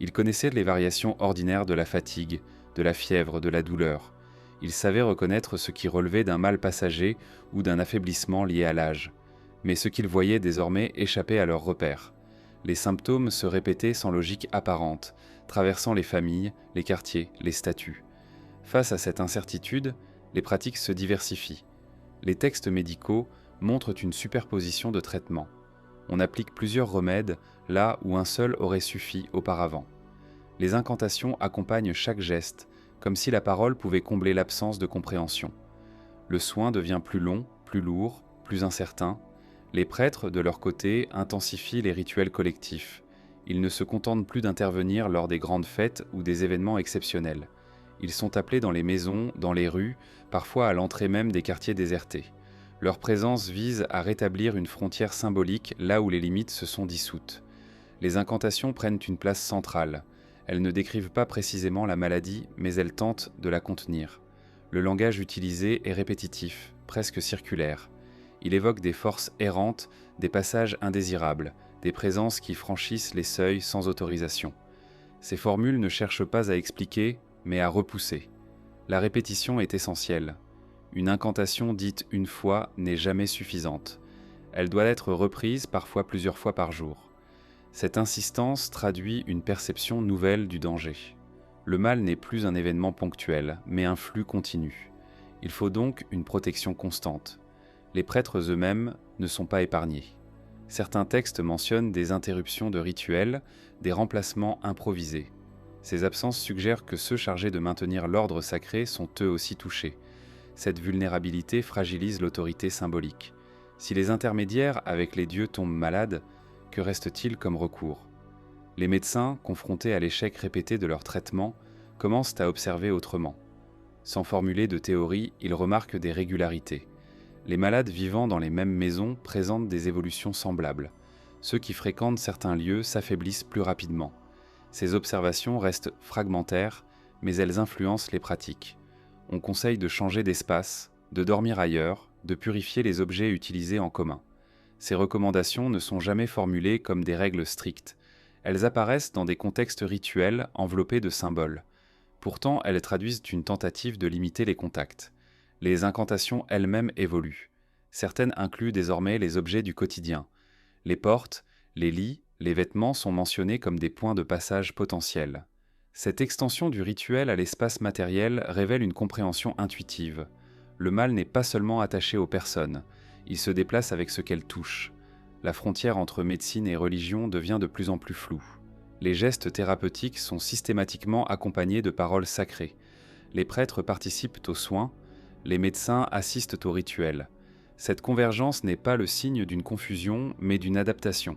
Ils connaissaient les variations ordinaires de la fatigue, de la fièvre, de la douleur. Ils savaient reconnaître ce qui relevait d'un mal passager ou d'un affaiblissement lié à l'âge. Mais ce qu'ils voyaient désormais échappait à leurs repères. Les symptômes se répétaient sans logique apparente, traversant les familles, les quartiers, les statuts. Face à cette incertitude, les pratiques se diversifient. Les textes médicaux montrent une superposition de traitements. On applique plusieurs remèdes là où un seul aurait suffi auparavant. Les incantations accompagnent chaque geste, comme si la parole pouvait combler l'absence de compréhension. Le soin devient plus long, plus lourd, plus incertain. Les prêtres, de leur côté, intensifient les rituels collectifs. Ils ne se contentent plus d'intervenir lors des grandes fêtes ou des événements exceptionnels. Ils sont appelés dans les maisons, dans les rues, parfois à l'entrée même des quartiers désertés. Leur présence vise à rétablir une frontière symbolique là où les limites se sont dissoutes. Les incantations prennent une place centrale. Elles ne décrivent pas précisément la maladie, mais elles tentent de la contenir. Le langage utilisé est répétitif, presque circulaire. Il évoque des forces errantes, des passages indésirables, des présences qui franchissent les seuils sans autorisation. Ces formules ne cherchent pas à expliquer, mais à repousser. La répétition est essentielle. Une incantation dite une fois n'est jamais suffisante. Elle doit être reprise parfois plusieurs fois par jour. Cette insistance traduit une perception nouvelle du danger. Le mal n'est plus un événement ponctuel, mais un flux continu. Il faut donc une protection constante. Les prêtres eux-mêmes ne sont pas épargnés. Certains textes mentionnent des interruptions de rituels, des remplacements improvisés. Ces absences suggèrent que ceux chargés de maintenir l'ordre sacré sont eux aussi touchés. Cette vulnérabilité fragilise l'autorité symbolique. Si les intermédiaires avec les dieux tombent malades, que reste-t-il comme recours ? Les médecins, confrontés à l'échec répété de leur traitement, commencent à observer autrement. Sans formuler de théorie, ils remarquent des régularités. Les malades vivant dans les mêmes maisons présentent des évolutions semblables. Ceux qui fréquentent certains lieux s'affaiblissent plus rapidement. Ces observations restent fragmentaires, mais elles influencent les pratiques. On conseille de changer d'espace, de dormir ailleurs, de purifier les objets utilisés en commun. Ces recommandations ne sont jamais formulées comme des règles strictes. Elles apparaissent dans des contextes rituels enveloppés de symboles. Pourtant, elles traduisent une tentative de limiter les contacts. Les incantations elles-mêmes évoluent. Certaines incluent désormais les objets du quotidien. Les portes, les lits, les vêtements sont mentionnés comme des points de passage potentiels. Cette extension du rituel à l'espace matériel révèle une compréhension intuitive. Le mal n'est pas seulement attaché aux personnes, il se déplace avec ce qu'elles touchent. La frontière entre médecine et religion devient de plus en plus floue. Les gestes thérapeutiques sont systématiquement accompagnés de paroles sacrées. Les prêtres participent aux soins, les médecins assistent aux rituels. Cette convergence n'est pas le signe d'une confusion, mais d'une adaptation.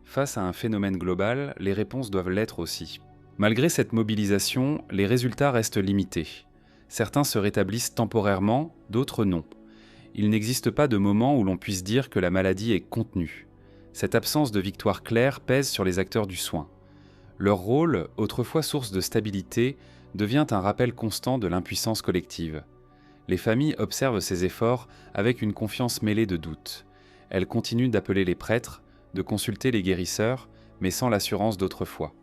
Face à un phénomène global, les réponses doivent l'être aussi. Malgré cette mobilisation, les résultats restent limités. Certains se rétablissent temporairement, d'autres non. Il n'existe pas de moment où l'on puisse dire que la maladie est contenue. Cette absence de victoire claire pèse sur les acteurs du soin. Leur rôle, autrefois source de stabilité, devient un rappel constant de l'impuissance collective. Les familles observent ces efforts avec une confiance mêlée de doute. Elles continuent d'appeler les prêtres, de consulter les guérisseurs, mais sans l'assurance d'autrefois.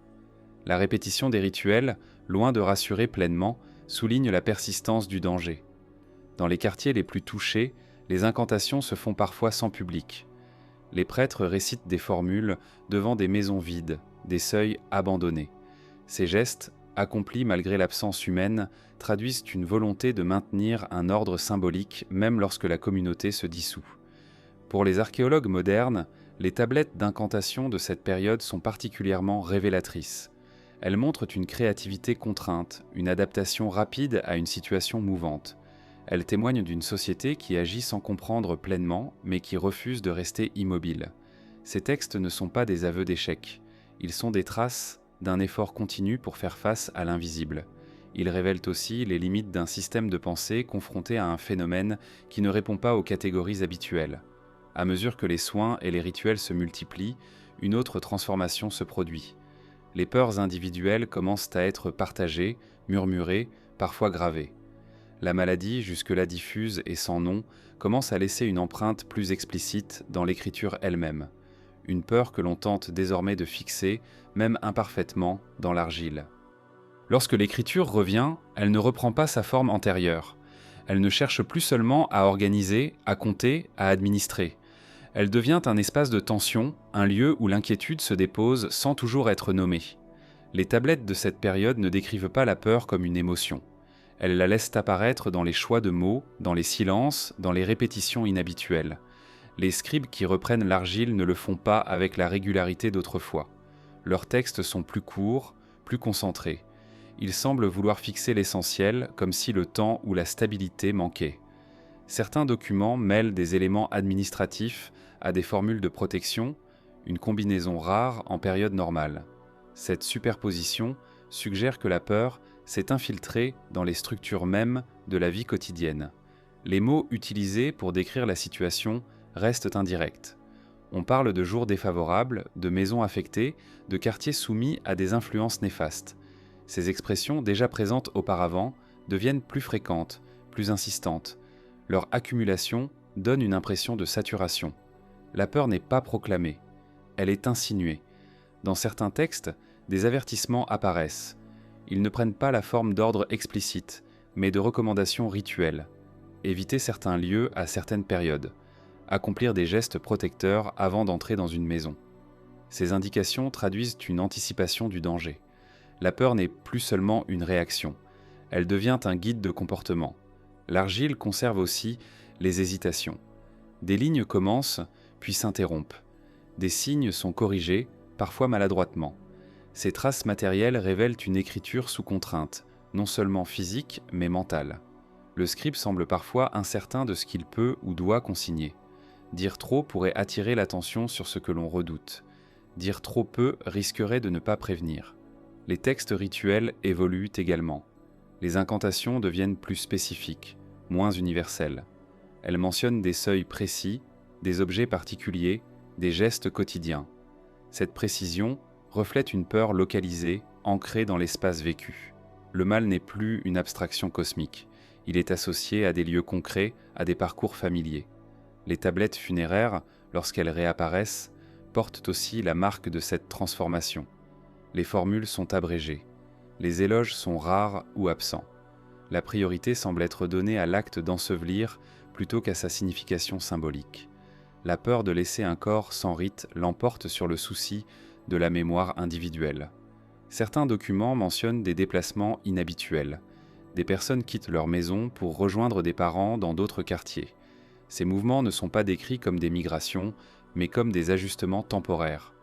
La répétition des rituels, loin de rassurer pleinement, souligne la persistance du danger. Dans les quartiers les plus touchés, les incantations se font parfois sans public. Les prêtres récitent des formules devant des maisons vides, des seuils abandonnés. Ces gestes, accomplis malgré l'absence humaine, traduisent une volonté de maintenir un ordre symbolique même lorsque la communauté se dissout. Pour les archéologues modernes, les tablettes d'incantation de cette période sont particulièrement révélatrices. Elles montrent une créativité contrainte, une adaptation rapide à une situation mouvante. Elles témoignent d'une société qui agit sans comprendre pleinement, mais qui refuse de rester immobile. Ces textes ne sont pas des aveux d'échec. Ils sont des traces d'un effort continu pour faire face à l'invisible. Ils révèlent aussi les limites d'un système de pensée confronté à un phénomène qui ne répond pas aux catégories habituelles. À mesure que les soins et les rituels se multiplient, une autre transformation se produit. Les peurs individuelles commencent à être partagées, murmurées, parfois gravées. La maladie, jusque-là diffuse et sans nom, commence à laisser une empreinte plus explicite dans l'écriture elle-même. Une peur que l'on tente désormais de fixer, même imparfaitement, dans l'argile. Lorsque l'écriture revient, elle ne reprend pas sa forme antérieure. Elle ne cherche plus seulement à organiser, à compter, à administrer. Elle devient un espace de tension, un lieu où l'inquiétude se dépose sans toujours être nommée. Les tablettes de cette période ne décrivent pas la peur comme une émotion. Elles la laissent apparaître dans les choix de mots, dans les silences, dans les répétitions inhabituelles. Les scribes qui reprennent l'argile ne le font pas avec la régularité d'autrefois. Leurs textes sont plus courts, plus concentrés. Ils semblent vouloir fixer l'essentiel, comme si le temps ou la stabilité manquaient. Certains documents mêlent des éléments administratifs à des formules de protection, une combinaison rare en période normale. Cette superposition suggère que la peur s'est infiltrée dans les structures mêmes de la vie quotidienne. Les mots utilisés pour décrire la situation restent indirects. On parle de jours défavorables, de maisons affectées, de quartiers soumis à des influences néfastes. Ces expressions déjà présentes auparavant deviennent plus fréquentes, plus insistantes. Leur accumulation donne une impression de saturation. La peur n'est pas proclamée, elle est insinuée. Dans certains textes, des avertissements apparaissent. Ils ne prennent pas la forme d'ordre explicite, mais de recommandations rituelles. Éviter certains lieux à certaines périodes. Accomplir des gestes protecteurs avant d'entrer dans une maison. Ces indications traduisent une anticipation du danger. La peur n'est plus seulement une réaction, elle devient un guide de comportement. L'argile conserve aussi les hésitations. Des lignes commencent, puis s'interrompent. Des signes sont corrigés, parfois maladroitement. Ces traces matérielles révèlent une écriture sous contrainte, non seulement physique, mais mentale. Le scribe semble parfois incertain de ce qu'il peut ou doit consigner. Dire trop pourrait attirer l'attention sur ce que l'on redoute. Dire trop peu risquerait de ne pas prévenir. Les textes rituels évoluent également. Les incantations deviennent plus spécifiques, moins universelles. Elles mentionnent des seuils précis, des objets particuliers, des gestes quotidiens. Cette précision reflète une peur localisée, ancrée dans l'espace vécu. Le mal n'est plus une abstraction cosmique. Il est associé à des lieux concrets, à des parcours familiers. Les tablettes funéraires, lorsqu'elles réapparaissent, portent aussi la marque de cette transformation. Les formules sont abrégées. Les éloges sont rares ou absents. La priorité semble être donnée à l'acte d'ensevelir plutôt qu'à sa signification symbolique. La peur de laisser un corps sans rite l'emporte sur le souci de la mémoire individuelle. Certains documents mentionnent des déplacements inhabituels. Des personnes quittent leur maison pour rejoindre des parents dans d'autres quartiers. Ces mouvements ne sont pas décrits comme des migrations, mais comme des ajustements temporaires.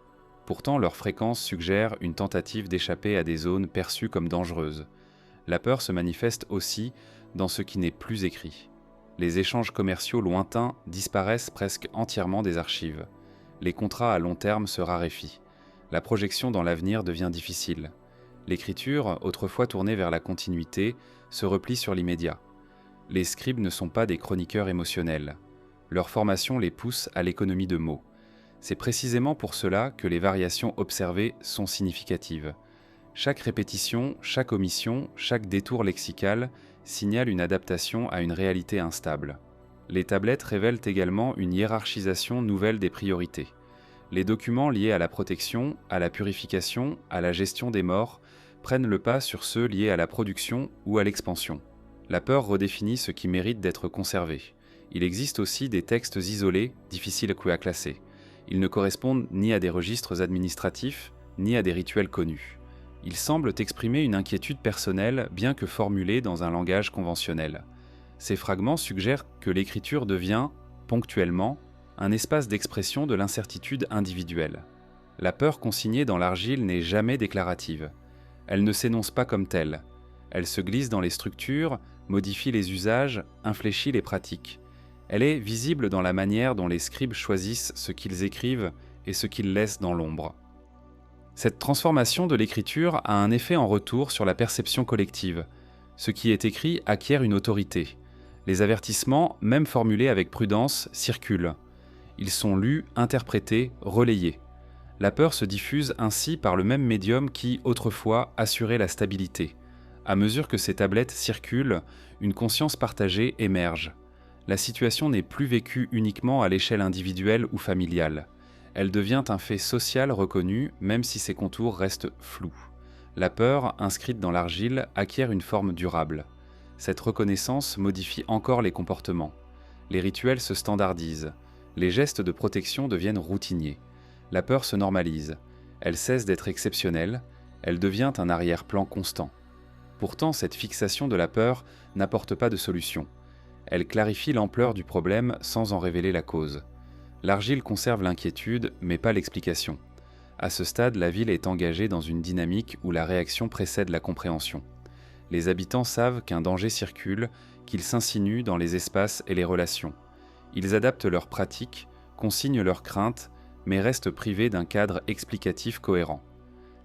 Pourtant, leur fréquence suggère une tentative d'échapper à des zones perçues comme dangereuses. La peur se manifeste aussi dans ce qui n'est plus écrit. Les échanges commerciaux lointains disparaissent presque entièrement des archives. Les contrats à long terme se raréfient. La projection dans l'avenir devient difficile. L'écriture, autrefois tournée vers la continuité, se replie sur l'immédiat. Les scribes ne sont pas des chroniqueurs émotionnels. Leur formation les pousse à l'économie de mots. C'est précisément pour cela que les variations observées sont significatives. Chaque répétition, chaque omission, chaque détour lexical signale une adaptation à une réalité instable. Les tablettes révèlent également une hiérarchisation nouvelle des priorités. Les documents liés à la protection, à la purification, à la gestion des morts prennent le pas sur ceux liés à la production ou à l'expansion. La peur redéfinit ce qui mérite d'être conservé. Il existe aussi des textes isolés, difficiles à classer. Ils ne correspondent ni à des registres administratifs, ni à des rituels connus. Ils semblent exprimer une inquiétude personnelle, bien que formulée dans un langage conventionnel. Ces fragments suggèrent que l'écriture devient, ponctuellement, un espace d'expression de l'incertitude individuelle. La peur consignée dans l'argile n'est jamais déclarative. Elle ne s'énonce pas comme telle. Elle se glisse dans les structures, modifie les usages, infléchit les pratiques. Elle est visible dans la manière dont les scribes choisissent ce qu'ils écrivent et ce qu'ils laissent dans l'ombre. Cette transformation de l'écriture a un effet en retour sur la perception collective. Ce qui est écrit acquiert une autorité. Les avertissements, même formulés avec prudence, circulent. Ils sont lus, interprétés, relayés. La peur se diffuse ainsi par le même médium qui, autrefois, assurait la stabilité. À mesure que ces tablettes circulent, une conscience partagée émerge. La situation n'est plus vécue uniquement à l'échelle individuelle ou familiale. Elle devient un fait social reconnu, même si ses contours restent flous. La peur, inscrite dans l'argile, acquiert une forme durable. Cette reconnaissance modifie encore les comportements. Les rituels se standardisent. Les gestes de protection deviennent routiniers. La peur se normalise. Elle cesse d'être exceptionnelle. Elle devient un arrière-plan constant. Pourtant, cette fixation de la peur n'apporte pas de solution. Elle clarifie l'ampleur du problème sans en révéler la cause. L'argile conserve l'inquiétude, mais pas l'explication. À ce stade, la ville est engagée dans une dynamique où la réaction précède la compréhension. Les habitants savent qu'un danger circule, qu'il s'insinue dans les espaces et les relations. Ils adaptent leurs pratiques, consignent leurs craintes, mais restent privés d'un cadre explicatif cohérent.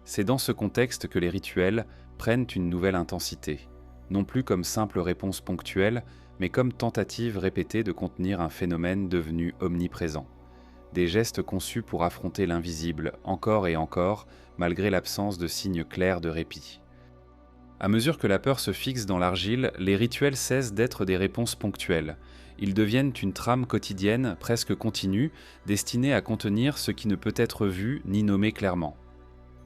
C'est dans ce contexte que les rituels prennent une nouvelle intensité, non plus comme simple réponse ponctuelle, mais comme tentative répétée de contenir un phénomène devenu omniprésent. Des gestes conçus pour affronter l'invisible, encore et encore, malgré l'absence de signes clairs de répit. À mesure que la peur se fixe dans l'argile, les rituels cessent d'être des réponses ponctuelles. Ils deviennent une trame quotidienne, presque continue, destinée à contenir ce qui ne peut être vu ni nommé clairement.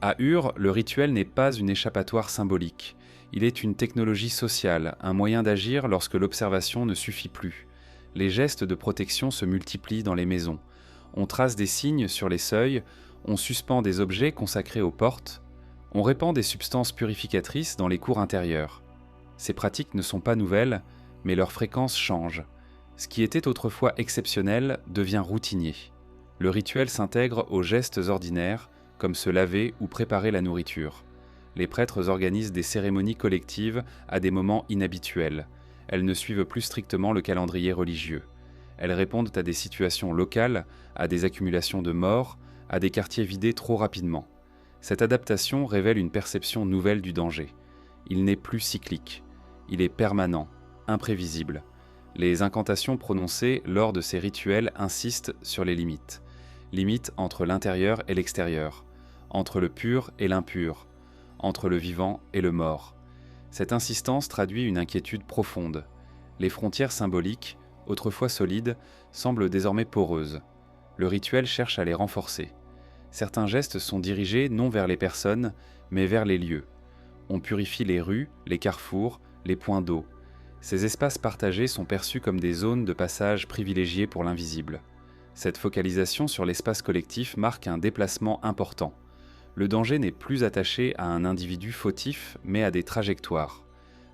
À Ur, le rituel n'est pas une échappatoire symbolique. Il est une technologie sociale, un moyen d'agir lorsque l'observation ne suffit plus. Les gestes de protection se multiplient dans les maisons. On trace des signes sur les seuils, on suspend des objets consacrés aux portes, on répand des substances purificatrices dans les cours intérieures. Ces pratiques ne sont pas nouvelles, mais leur fréquence change. Ce qui était autrefois exceptionnel devient routinier. Le rituel s'intègre aux gestes ordinaires, comme se laver ou préparer la nourriture. Les prêtres organisent des cérémonies collectives à des moments inhabituels. Elles ne suivent plus strictement le calendrier religieux. Elles répondent à des situations locales, à des accumulations de morts, à des quartiers vidés trop rapidement. Cette adaptation révèle une perception nouvelle du danger. Il n'est plus cyclique. Il est permanent, imprévisible. Les incantations prononcées lors de ces rituels insistent sur les limites. Limites entre l'intérieur et l'extérieur, entre le pur et l'impur, entre le vivant et le mort. Cette insistance traduit une inquiétude profonde. Les frontières symboliques, autrefois solides, semblent désormais poreuses. Le rituel cherche à les renforcer. Certains gestes sont dirigés non vers les personnes, mais vers les lieux. On purifie les rues, les carrefours, les points d'eau. Ces espaces partagés sont perçus comme des zones de passage privilégiées pour l'invisible. Cette focalisation sur l'espace collectif marque un déplacement important. Le danger n'est plus attaché à un individu fautif, mais à des trajectoires.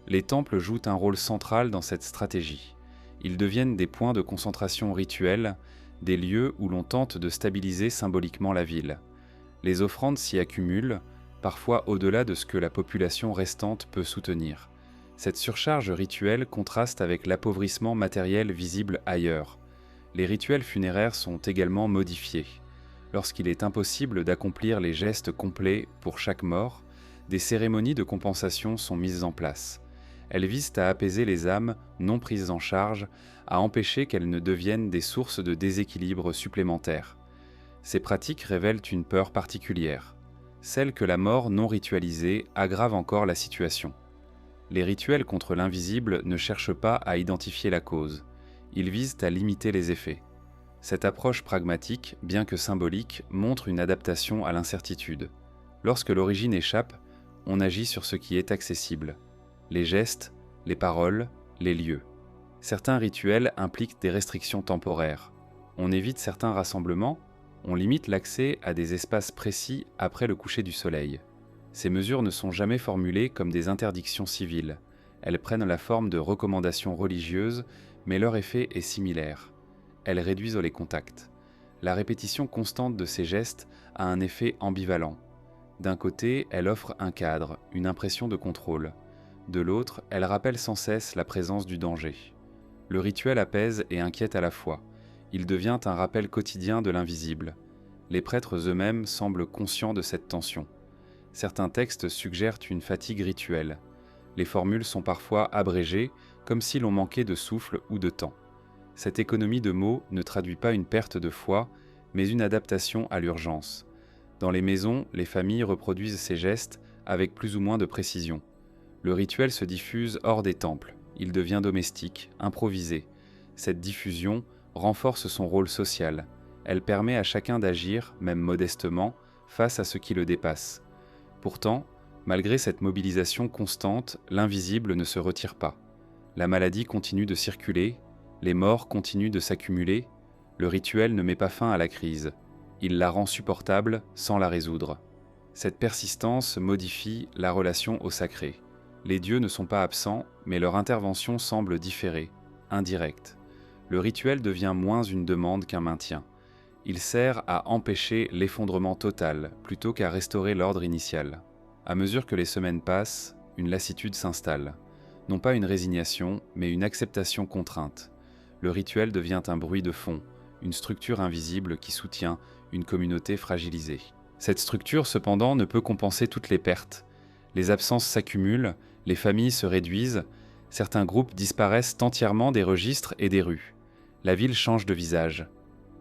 Les temples jouent un rôle central dans cette stratégie. Ils deviennent des points de concentration rituels, des lieux où l'on tente de stabiliser symboliquement la ville. Les offrandes s'y accumulent, parfois au-delà de ce que la population restante peut soutenir. Cette surcharge rituelle contraste avec l'appauvrissement matériel visible ailleurs. Les rituels funéraires sont également modifiés. Lorsqu'il est impossible d'accomplir les gestes complets pour chaque mort, des cérémonies de compensation sont mises en place. Elles visent à apaiser les âmes non prises en charge, à empêcher qu'elles ne deviennent des sources de déséquilibre supplémentaires. Ces pratiques révèlent une peur particulière, celle que la mort non ritualisée aggrave encore la situation. Les rituels contre l'invisible ne cherchent pas à identifier la cause, ils visent à limiter les effets. Cette approche pragmatique, bien que symbolique, montre une adaptation à l'incertitude. Lorsque l'origine échappe, on agit sur ce qui est accessible. Les gestes, les paroles, les lieux. Certains rituels impliquent des restrictions temporaires. On évite certains rassemblements, on limite l'accès à des espaces précis après le coucher du soleil. Ces mesures ne sont jamais formulées comme des interdictions civiles. Elles prennent la forme de recommandations religieuses, mais leur effet est similaire. Elles réduisent les contacts. La répétition constante de ces gestes a un effet ambivalent. D'un côté, elle offre un cadre, une impression de contrôle. De l'autre, elle rappelle sans cesse la présence du danger. Le rituel apaise et inquiète à la fois. Il devient un rappel quotidien de l'invisible. Les prêtres eux-mêmes semblent conscients de cette tension. Certains textes suggèrent une fatigue rituelle. Les formules sont parfois abrégées, comme si l'on manquait de souffle ou de temps. Cette économie de mots ne traduit pas une perte de foi, mais une adaptation à l'urgence. Dans les maisons, les familles reproduisent ces gestes avec plus ou moins de précision. Le rituel se diffuse hors des temples, il devient domestique, improvisé. Cette diffusion renforce son rôle social. Elle permet à chacun d'agir, même modestement, face à ce qui le dépasse. Pourtant, malgré cette mobilisation constante, l'invisible ne se retire pas. La maladie continue de circuler, les morts continuent de s'accumuler, le rituel ne met pas fin à la crise. Il la rend supportable sans la résoudre. Cette persistance modifie la relation au sacré. Les dieux ne sont pas absents, mais leur intervention semble différée, indirecte. Le rituel devient moins une demande qu'un maintien. Il sert à empêcher l'effondrement total plutôt qu'à restaurer l'ordre initial. À mesure que les semaines passent, une lassitude s'installe. Non pas une résignation, mais une acceptation contrainte. Le rituel devient un bruit de fond, une structure invisible qui soutient une communauté fragilisée. Cette structure, cependant, ne peut compenser toutes les pertes. Les absences s'accumulent, les familles se réduisent, certains groupes disparaissent entièrement des registres et des rues. La ville change de visage.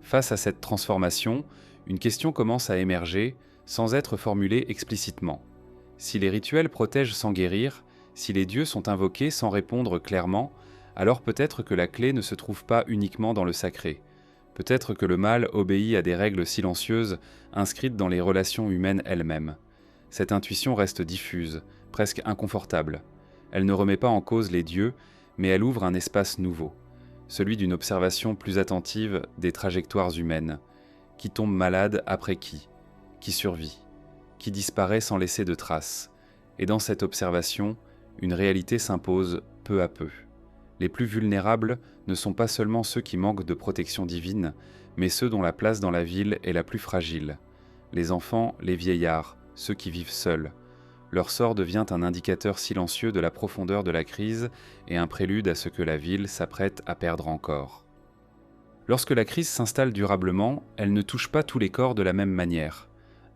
Face à cette transformation, une question commence à émerger sans être formulée explicitement. Si les rituels protègent sans guérir, si les dieux sont invoqués sans répondre clairement, alors peut-être que la clé ne se trouve pas uniquement dans le sacré. Peut-être que le mal obéit à des règles silencieuses inscrites dans les relations humaines elles-mêmes. Cette intuition reste diffuse, presque inconfortable. Elle ne remet pas en cause les dieux, mais elle ouvre un espace nouveau, celui d'une observation plus attentive des trajectoires humaines. Qui tombe malade après qui survit, qui disparaît sans laisser de traces. Et dans cette observation, une réalité s'impose peu à peu. Les plus vulnérables ne sont pas seulement ceux qui manquent de protection divine, mais ceux dont la place dans la ville est la plus fragile. Les enfants, les vieillards, ceux qui vivent seuls. Leur sort devient un indicateur silencieux de la profondeur de la crise et un prélude à ce que la ville s'apprête à perdre encore. Lorsque la crise s'installe durablement, elle ne touche pas tous les corps de la même manière.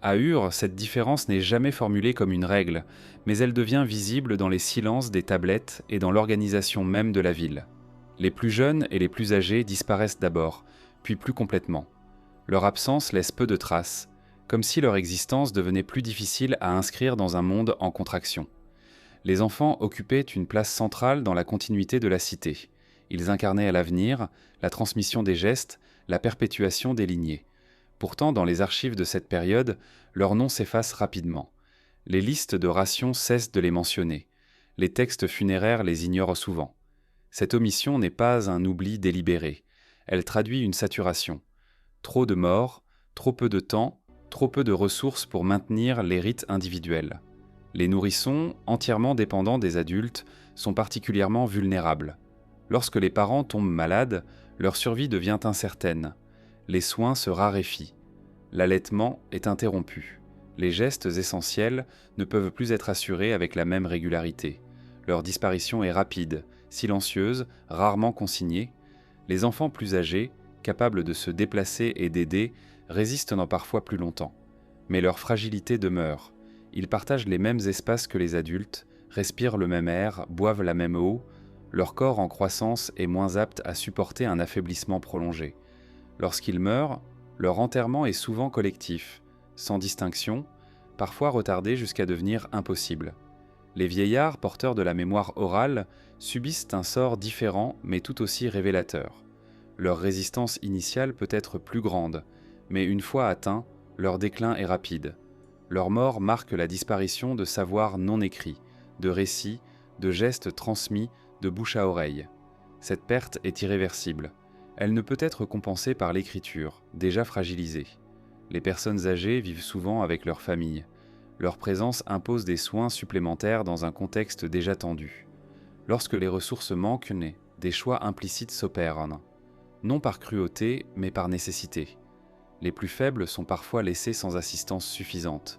À Ur, cette différence n'est jamais formulée comme une règle, mais elle devient visible dans les silences des tablettes et dans l'organisation même de la ville. Les plus jeunes et les plus âgés disparaissent d'abord, puis plus complètement. Leur absence laisse peu de traces, comme si leur existence devenait plus difficile à inscrire dans un monde en contraction. Les enfants occupaient une place centrale dans la continuité de la cité. Ils incarnaient l'avenir, la transmission des gestes, la perpétuation des lignées. Pourtant, dans les archives de cette période, leurs noms s'effacent rapidement. Les listes de rations cessent de les mentionner. Les textes funéraires les ignorent souvent. Cette omission n'est pas un oubli délibéré. Elle traduit une saturation. Trop de morts, trop peu de temps, trop peu de ressources pour maintenir les rites individuels. Les nourrissons, entièrement dépendants des adultes, sont particulièrement vulnérables. Lorsque les parents tombent malades, leur survie devient incertaine. Les soins se raréfient. L'allaitement est interrompu. Les gestes essentiels ne peuvent plus être assurés avec la même régularité. Leur disparition est rapide, silencieuse, rarement consignée. Les enfants plus âgés, capables de se déplacer et d'aider, résistent parfois plus longtemps. Mais leur fragilité demeure. Ils partagent les mêmes espaces que les adultes, respirent le même air, boivent la même eau. Leur corps en croissance est moins apte à supporter un affaiblissement prolongé. Lorsqu'ils meurent, leur enterrement est souvent collectif, sans distinction, parfois retardé jusqu'à devenir impossible. Les vieillards porteurs de la mémoire orale subissent un sort différent mais tout aussi révélateur. Leur résistance initiale peut être plus grande, mais une fois atteint, leur déclin est rapide. Leur mort marque la disparition de savoirs non écrits, de récits, de gestes transmis de bouche à oreille. Cette perte est irréversible. Elle ne peut être compensée par l'écriture, déjà fragilisée. Les personnes âgées vivent souvent avec leur famille. Leur présence impose des soins supplémentaires dans un contexte déjà tendu. Lorsque les ressources manquent, des choix implicites s'opèrent, non par cruauté, mais par nécessité. Les plus faibles sont parfois laissés sans assistance suffisante.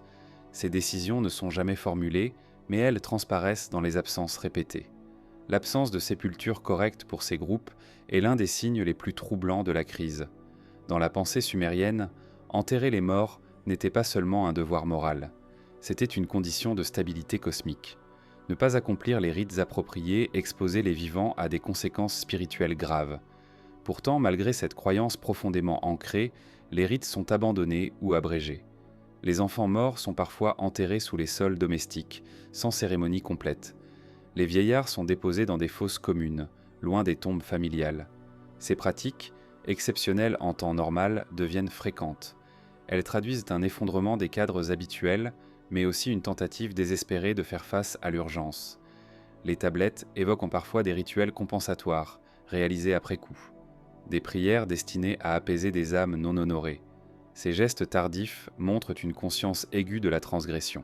Ces décisions ne sont jamais formulées, mais elles transparaissent dans les absences répétées. L'absence de sépulture correcte pour ces groupes est l'un des signes les plus troublants de la crise. Dans la pensée sumérienne, enterrer les morts n'était pas seulement un devoir moral. C'était une condition de stabilité cosmique. Ne pas accomplir les rites appropriés exposait les vivants à des conséquences spirituelles graves. Pourtant, malgré cette croyance profondément ancrée, les rites sont abandonnés ou abrégés. Les enfants morts sont parfois enterrés sous les sols domestiques, sans cérémonie complète. Les vieillards sont déposés dans des fosses communes, loin des tombes familiales. Ces pratiques, exceptionnelles en temps normal, deviennent fréquentes. Elles traduisent un effondrement des cadres habituels, mais aussi une tentative désespérée de faire face à l'urgence. Les tablettes évoquent parfois des rituels compensatoires, réalisés après coup. Des prières destinées à apaiser des âmes non honorées. Ces gestes tardifs montrent une conscience aiguë de la transgression.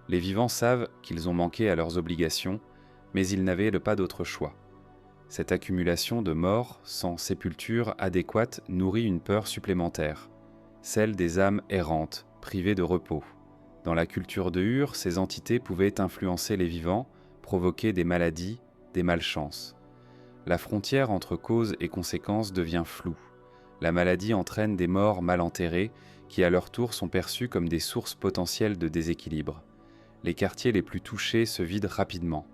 Les vivants savent qu'ils ont manqué à leurs obligations, mais ils n'avaient pas d'autre choix. Cette accumulation de morts sans sépulture adéquate nourrit une peur supplémentaire, celle des âmes errantes, privées de repos. Dans la culture de Ur, ces entités pouvaient influencer les vivants, provoquer des maladies, des malchances. La frontière entre cause et conséquence devient floue. La maladie entraîne des morts mal enterrées qui à leur tour sont perçues comme des sources potentielles de déséquilibre. Les quartiers les plus touchés se vident rapidement.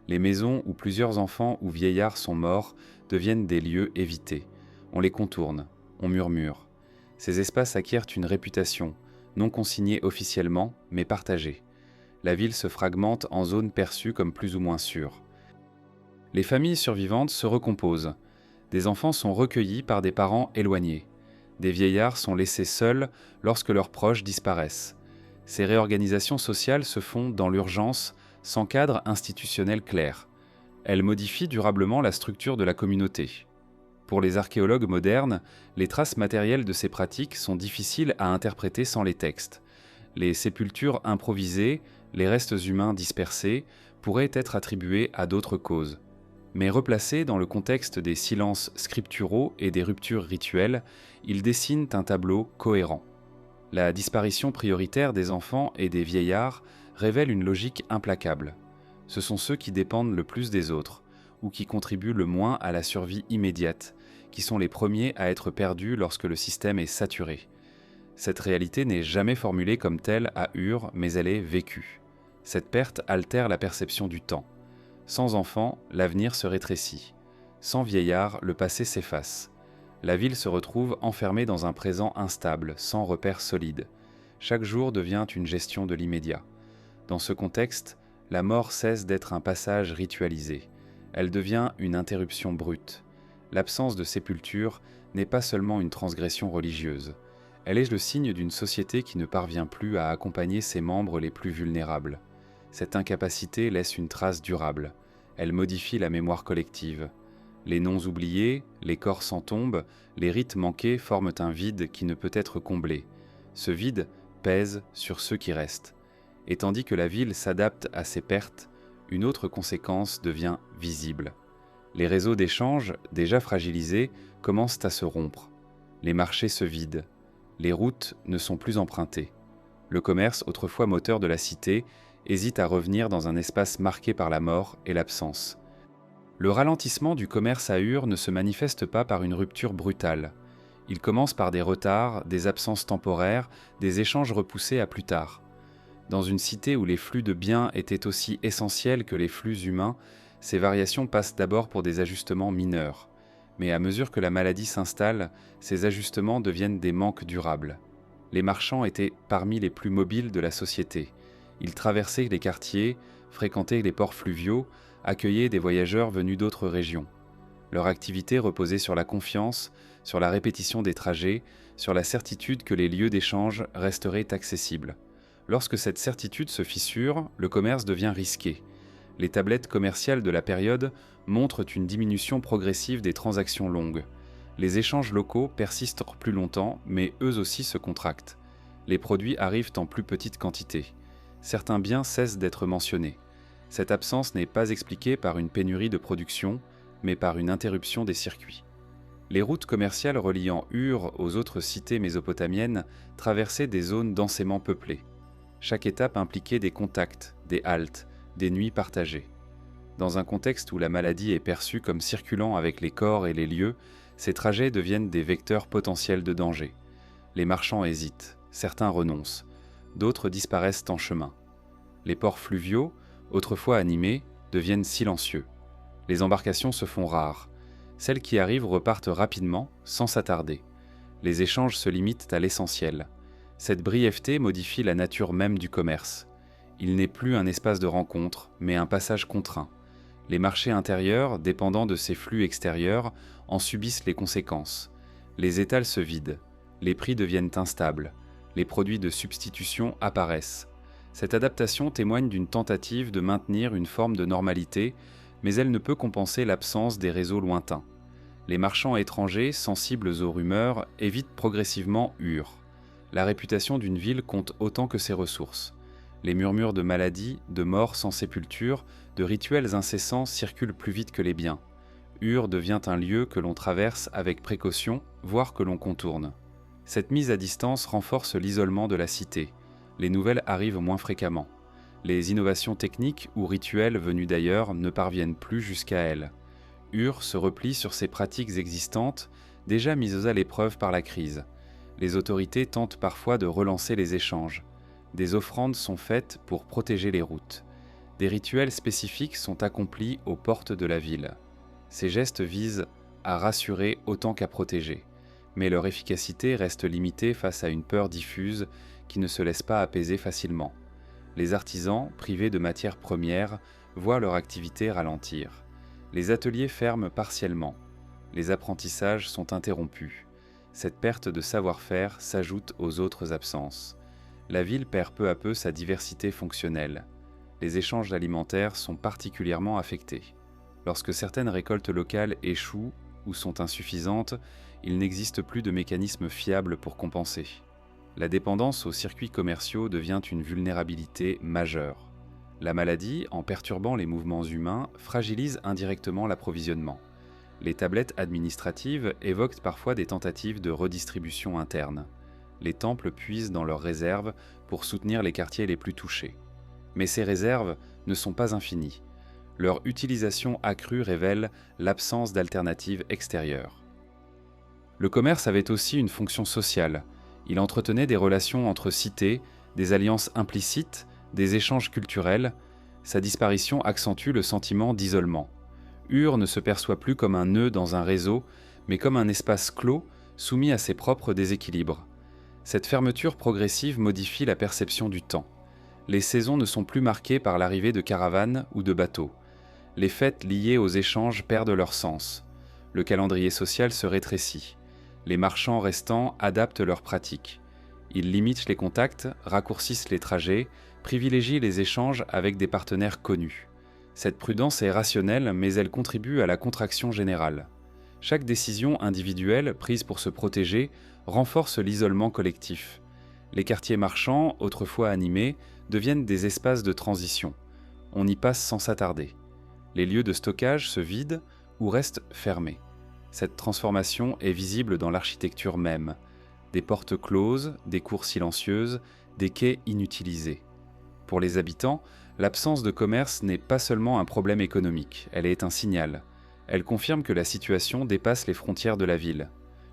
Les maisons où plusieurs enfants ou vieillards sont morts deviennent des lieux évités. On les contourne, on murmure. Ces espaces acquièrent une réputation, non consignée officiellement, mais partagée. La ville se fragmente en zones perçues comme plus ou moins sûres. Les familles survivantes se recomposent. Des enfants sont recueillis par des parents éloignés. Des vieillards sont laissés seuls lorsque leurs proches disparaissent. Ces réorganisations sociales se font dans l'urgence, sans cadre institutionnel clair. Elles modifient durablement la structure de la communauté. Pour les archéologues modernes, les traces matérielles de ces pratiques sont difficiles à interpréter sans les textes. Les sépultures improvisées, les restes humains dispersés, pourraient être attribués à d'autres causes. Mais replacés dans le contexte des silences scripturaux et des ruptures rituelles, ils dessinent un tableau cohérent. La disparition prioritaire des enfants et des vieillards révèle une logique implacable. Ce sont ceux qui dépendent le plus des autres, ou qui contribuent le moins à la survie immédiate, qui sont les premiers à être perdus lorsque le système est saturé. Cette réalité n'est jamais formulée comme telle à Ur, mais elle est vécue. Cette perte altère la perception du temps. Sans enfants, l'avenir se rétrécit. Sans vieillards, le passé s'efface. La ville se retrouve enfermée dans un présent instable, sans repères solides. Chaque jour devient une gestion de l'immédiat. Dans ce contexte, la mort cesse d'être un passage ritualisé. Elle devient une interruption brute. L'absence de sépulture n'est pas seulement une transgression religieuse. Elle est le signe d'une société qui ne parvient plus à accompagner ses membres les plus vulnérables. Cette incapacité laisse une trace durable. Elle modifie la mémoire collective. Les noms oubliés, les corps sans tombe, les rites manqués forment un vide qui ne peut être comblé. Ce vide pèse sur ceux qui restent. Et tandis que la ville s'adapte à ces pertes, une autre conséquence devient visible. Les réseaux d'échange, déjà fragilisés, commencent à se rompre. Les marchés se vident. Les routes ne sont plus empruntées. Le commerce, autrefois moteur de la cité, hésitent à revenir dans un espace marqué par la mort et l'absence. Le ralentissement du commerce à Ur ne se manifeste pas par une rupture brutale. Il commence par des retards, des absences temporaires, des échanges repoussés à plus tard. Dans une cité où les flux de biens étaient aussi essentiels que les flux humains, ces variations passent d'abord pour des ajustements mineurs. Mais à mesure que la maladie s'installe, ces ajustements deviennent des manques durables. Les marchands étaient parmi les plus mobiles de la société. Ils traversaient les quartiers, fréquentaient les ports fluviaux, accueillaient des voyageurs venus d'autres régions. Leur activité reposait sur la confiance, sur la répétition des trajets, sur la certitude que les lieux d'échange resteraient accessibles. Lorsque cette certitude se fissure, le commerce devient risqué. Les tablettes commerciales de la période montrent une diminution progressive des transactions longues. Les échanges locaux persistent plus longtemps, mais eux aussi se contractent. Les produits arrivent en plus petite quantité. Certains biens cessent d'être mentionnés. Cette absence n'est pas expliquée par une pénurie de production, mais par une interruption des circuits. Les routes commerciales reliant Ur aux autres cités mésopotamiennes traversaient des zones densément peuplées. Chaque étape impliquait des contacts, des haltes, des nuits partagées. Dans un contexte où la maladie est perçue comme circulant avec les corps et les lieux, ces trajets deviennent des vecteurs potentiels de danger. Les marchands hésitent, certains renoncent, d'autres disparaissent en chemin. Les ports fluviaux, autrefois animés, deviennent silencieux. Les embarcations se font rares. Celles qui arrivent repartent rapidement, sans s'attarder. Les échanges se limitent à l'essentiel. Cette brièveté modifie la nature même du commerce. Il n'est plus un espace de rencontre, mais un passage contraint. Les marchés intérieurs, dépendant de ces flux extérieurs, en subissent les conséquences. Les étals se vident, les prix deviennent instables, les produits de substitution apparaissent. Cette adaptation témoigne d'une tentative de maintenir une forme de normalité, mais elle ne peut compenser l'absence des réseaux lointains. Les marchands étrangers, sensibles aux rumeurs, évitent progressivement Ur. La réputation d'une ville compte autant que ses ressources. Les murmures de maladies, de morts sans sépulture, de rituels incessants circulent plus vite que les biens. Ur devient un lieu que l'on traverse avec précaution, voire que l'on contourne. Cette mise à distance renforce l'isolement de la cité. Les nouvelles arrivent moins fréquemment. Les innovations techniques ou rituels venus d'ailleurs ne parviennent plus jusqu'à elle. Ur se replie sur ses pratiques existantes, déjà mises à l'épreuve par la crise. Les autorités tentent parfois de relancer les échanges. Des offrandes sont faites pour protéger les routes. Des rituels spécifiques sont accomplis aux portes de la ville. Ces gestes visent à rassurer autant qu'à protéger, mais leur efficacité reste limitée face à une peur diffuse qui ne se laisse pas apaiser facilement. Les artisans, privés de matières premières, voient leur activité ralentir. Les ateliers ferment partiellement. Les apprentissages sont interrompus. Cette perte de savoir-faire s'ajoute aux autres absences. La ville perd peu à peu sa diversité fonctionnelle. Les échanges alimentaires sont particulièrement affectés. Lorsque certaines récoltes locales échouent ou sont insuffisantes, il n'existe plus de mécanismes fiables pour compenser. La dépendance aux circuits commerciaux devient une vulnérabilité majeure. La maladie, en perturbant les mouvements humains, fragilise indirectement l'approvisionnement. Les tablettes administratives évoquent parfois des tentatives de redistribution interne. Les temples puisent dans leurs réserves pour soutenir les quartiers les plus touchés. Mais ces réserves ne sont pas infinies. Leur utilisation accrue révèle l'absence d'alternatives extérieures. Le commerce avait aussi une fonction sociale. Il entretenait des relations entre cités, des alliances implicites, des échanges culturels. Sa disparition accentue le sentiment d'isolement. Ur ne se perçoit plus comme un nœud dans un réseau, mais comme un espace clos, soumis à ses propres déséquilibres. Cette fermeture progressive modifie la perception du temps. Les saisons ne sont plus marquées par l'arrivée de caravanes ou de bateaux. Les fêtes liées aux échanges perdent leur sens. Le calendrier social se rétrécit. Les marchands restants adaptent leurs pratiques. Ils limitent les contacts, raccourcissent les trajets, privilégient les échanges avec des partenaires connus. Cette prudence est rationnelle, mais elle contribue à la contraction générale. Chaque décision individuelle prise pour se protéger renforce l'isolement collectif. Les quartiers marchands, autrefois animés, deviennent des espaces de transition. On y passe sans s'attarder. Les lieux de stockage se vident ou restent fermés. Cette transformation est visible dans l'architecture même. Des portes closes, des cours silencieuses, des quais inutilisés. Pour les habitants, L'absence de commerce n'est pas seulement un problème économique, elle est un signal. Elle confirme que la situation dépasse les frontières de la ville,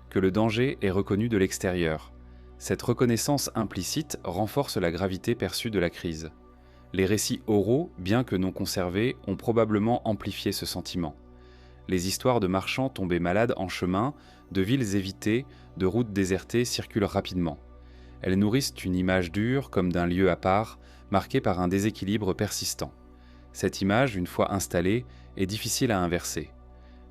que le danger est reconnu de l'extérieur. Cette reconnaissance implicite renforce la gravité perçue de la crise. Les récits oraux, bien que non conservés, ont probablement amplifié ce sentiment. Les histoires de marchands tombés malades en chemin, de villes évitées, de routes désertées circulent rapidement. Elles nourrissent une image dure comme d'un lieu à part, marqué par un déséquilibre persistant. Cette image, une fois installée, est difficile à inverser.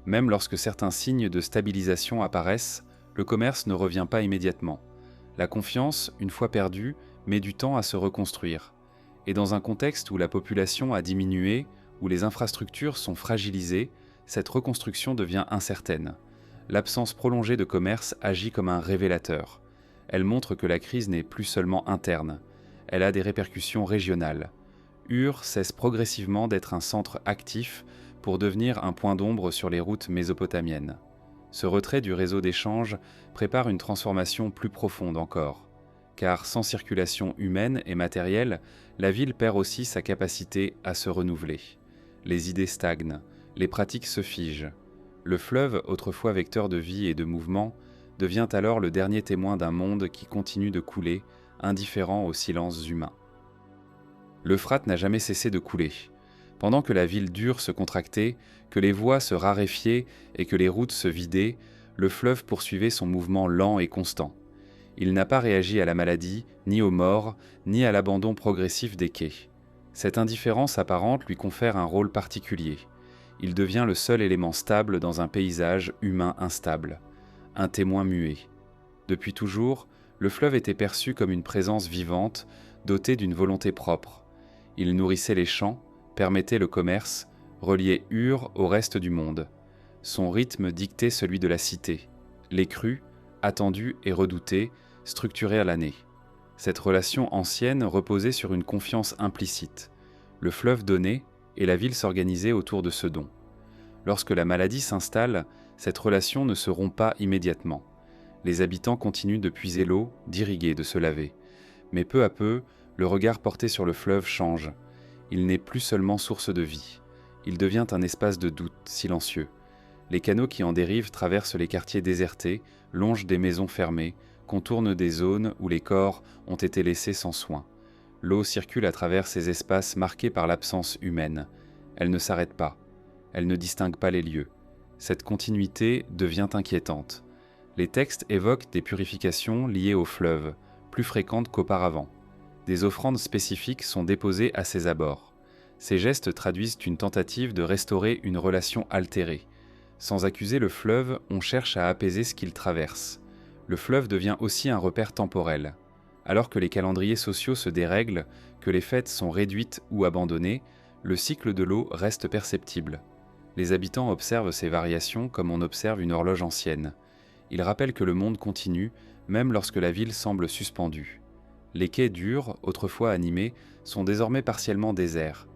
Même lorsque certains signes de stabilisation apparaissent, le commerce ne revient pas immédiatement. La confiance, une fois perdue, met du temps à se reconstruire. Et dans un contexte où la population a diminué, où les infrastructures sont fragilisées, cette reconstruction devient incertaine. L'absence prolongée de commerce agit comme un révélateur. Elle montre que la crise n'est plus seulement interne. Elle a des répercussions régionales. Ur cesse progressivement d'être un centre actif pour devenir un point d'ombre sur les routes mésopotamiennes. Ce retrait du réseau d'échange prépare une transformation plus profonde encore. Car sans circulation humaine et matérielle, la ville perd aussi sa capacité à se renouveler. Les idées stagnent, les pratiques se figent. Le fleuve, autrefois vecteur de vie et de mouvement, devient alors le dernier témoin d'un monde qui continue de couler, indifférent aux silences humains. L'Euphrate n'a jamais cessé de couler. Pendant que la ville d'Ur se contractait, que les voies se raréfiaient et que les routes se vidaient, le fleuve poursuivait son mouvement lent et constant. Il n'a pas réagi à la maladie, ni aux morts, ni à l'abandon progressif des quais. Cette indifférence apparente lui confère un rôle particulier. Il devient le seul élément stable dans un paysage humain instable, un témoin muet. Depuis toujours, le fleuve était perçu comme une présence vivante, dotée d'une volonté propre. Il nourrissait les champs, permettait le commerce, reliait Ur au reste du monde. Son rythme dictait celui de la cité. Les crues, attendues et redoutées, structurèrent l'année. Cette relation ancienne reposait sur une confiance implicite. Le fleuve donnait et la ville s'organisait autour de ce don. Lorsque la maladie s'installe, cette relation ne se rompt pas immédiatement. Les habitants continuent de puiser l'eau, d'irriguer, de se laver. Mais peu à peu, le regard porté sur le fleuve change. Il n'est plus seulement source de vie. Il devient un espace de doute, silencieux. Les canaux qui en dérivent traversent les quartiers désertés, longent des maisons fermées, contournent des zones où les corps ont été laissés sans soin. L'eau circule à travers ces espaces marqués par l'absence humaine. Elle ne s'arrête pas. Elle ne distingue pas les lieux. Cette continuité devient inquiétante. Les textes évoquent des purifications liées au fleuve, plus fréquentes qu'auparavant. Des offrandes spécifiques sont déposées à ses abords. Ces gestes traduisent une tentative de restaurer une relation altérée. Sans accuser le fleuve, on cherche à apaiser ce qu'il traverse. Le fleuve devient aussi un repère temporel. Alors que les calendriers sociaux se dérèglent, que les fêtes sont réduites ou abandonnées, le cycle de l'eau reste perceptible. Les habitants observent ces variations comme on observe une horloge ancienne. Ils rappellent que le monde continue, même lorsque la ville semble suspendue. Les quais d'Ur, autrefois animés, sont désormais partiellement déserts.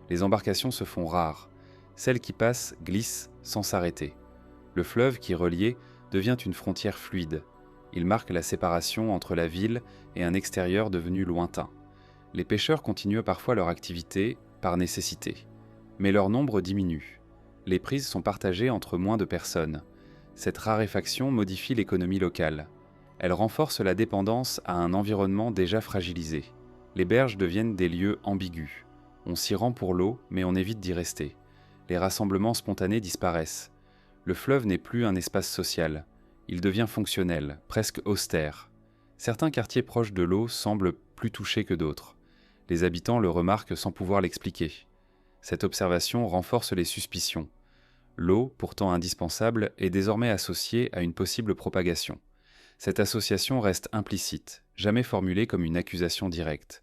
Les embarcations se font rares. Celles qui passent glissent sans s'arrêter. Le fleuve qui reliait devient une frontière fluide. Il marque la séparation entre la ville et un extérieur devenu lointain. Les pêcheurs continuent parfois leur activité par nécessité. Mais leur nombre diminue. Les prises sont partagées entre moins de personnes. Cette raréfaction modifie l'économie locale. Elle renforce la dépendance à un environnement déjà fragilisé. Les berges deviennent des lieux ambigus. On s'y rend pour l'eau, mais on évite d'y rester. Les rassemblements spontanés disparaissent. Le fleuve n'est plus un espace social. Il devient fonctionnel, presque austère. Certains quartiers proches de l'eau semblent plus touchés que d'autres. Les habitants le remarquent sans pouvoir l'expliquer. Cette observation renforce les suspicions. L'eau, pourtant indispensable, est désormais associée à une possible propagation. Cette association reste implicite, jamais formulée comme une accusation directe.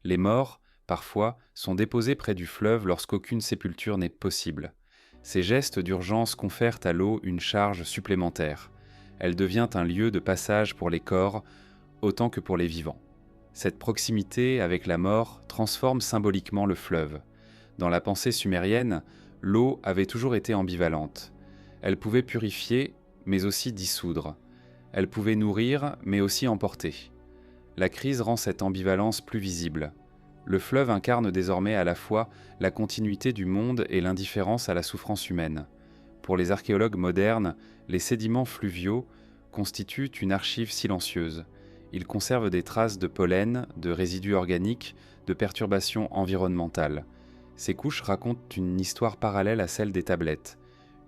Les morts, parfois, sont déposés près du fleuve lorsqu'aucune sépulture n'est possible. Ces gestes d'urgence confèrent à l'eau une charge supplémentaire. Elle devient un lieu de passage pour les corps, autant que pour les vivants. Cette proximité avec la mort transforme symboliquement le fleuve. Dans la pensée sumérienne, l'eau avait toujours été ambivalente. Elle pouvait purifier, mais aussi dissoudre. Elle pouvait nourrir, mais aussi emporter. La crise rend cette ambivalence plus visible. Le fleuve incarne désormais à la fois la continuité du monde et l'indifférence à la souffrance humaine. Pour les archéologues modernes, les sédiments fluviaux constituent une archive silencieuse. Ils conservent des traces de pollen, de résidus organiques, de perturbations environnementales. Ces couches racontent une histoire parallèle à celle des tablettes.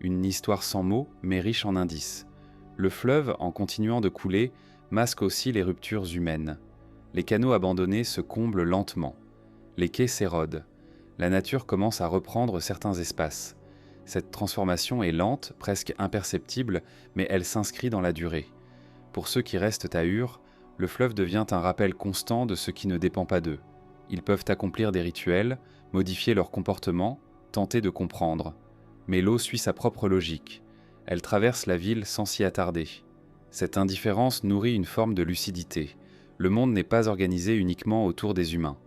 Une histoire sans mots, mais riche en indices. Le fleuve, en continuant de couler, masque aussi les ruptures humaines. Les canaux abandonnés se comblent lentement. Les quais s'érodent. La nature commence à reprendre certains espaces. Cette transformation est lente, presque imperceptible, mais elle s'inscrit dans la durée. Pour ceux qui restent à Ur, le fleuve devient un rappel constant de ce qui ne dépend pas d'eux. Ils peuvent accomplir des rituels, modifier leur comportement, tenter de comprendre. Mais l'eau suit sa propre logique. Elle traverse la ville sans s'y attarder. Cette indifférence nourrit une forme de lucidité. Le monde n'est pas organisé uniquement autour des humains.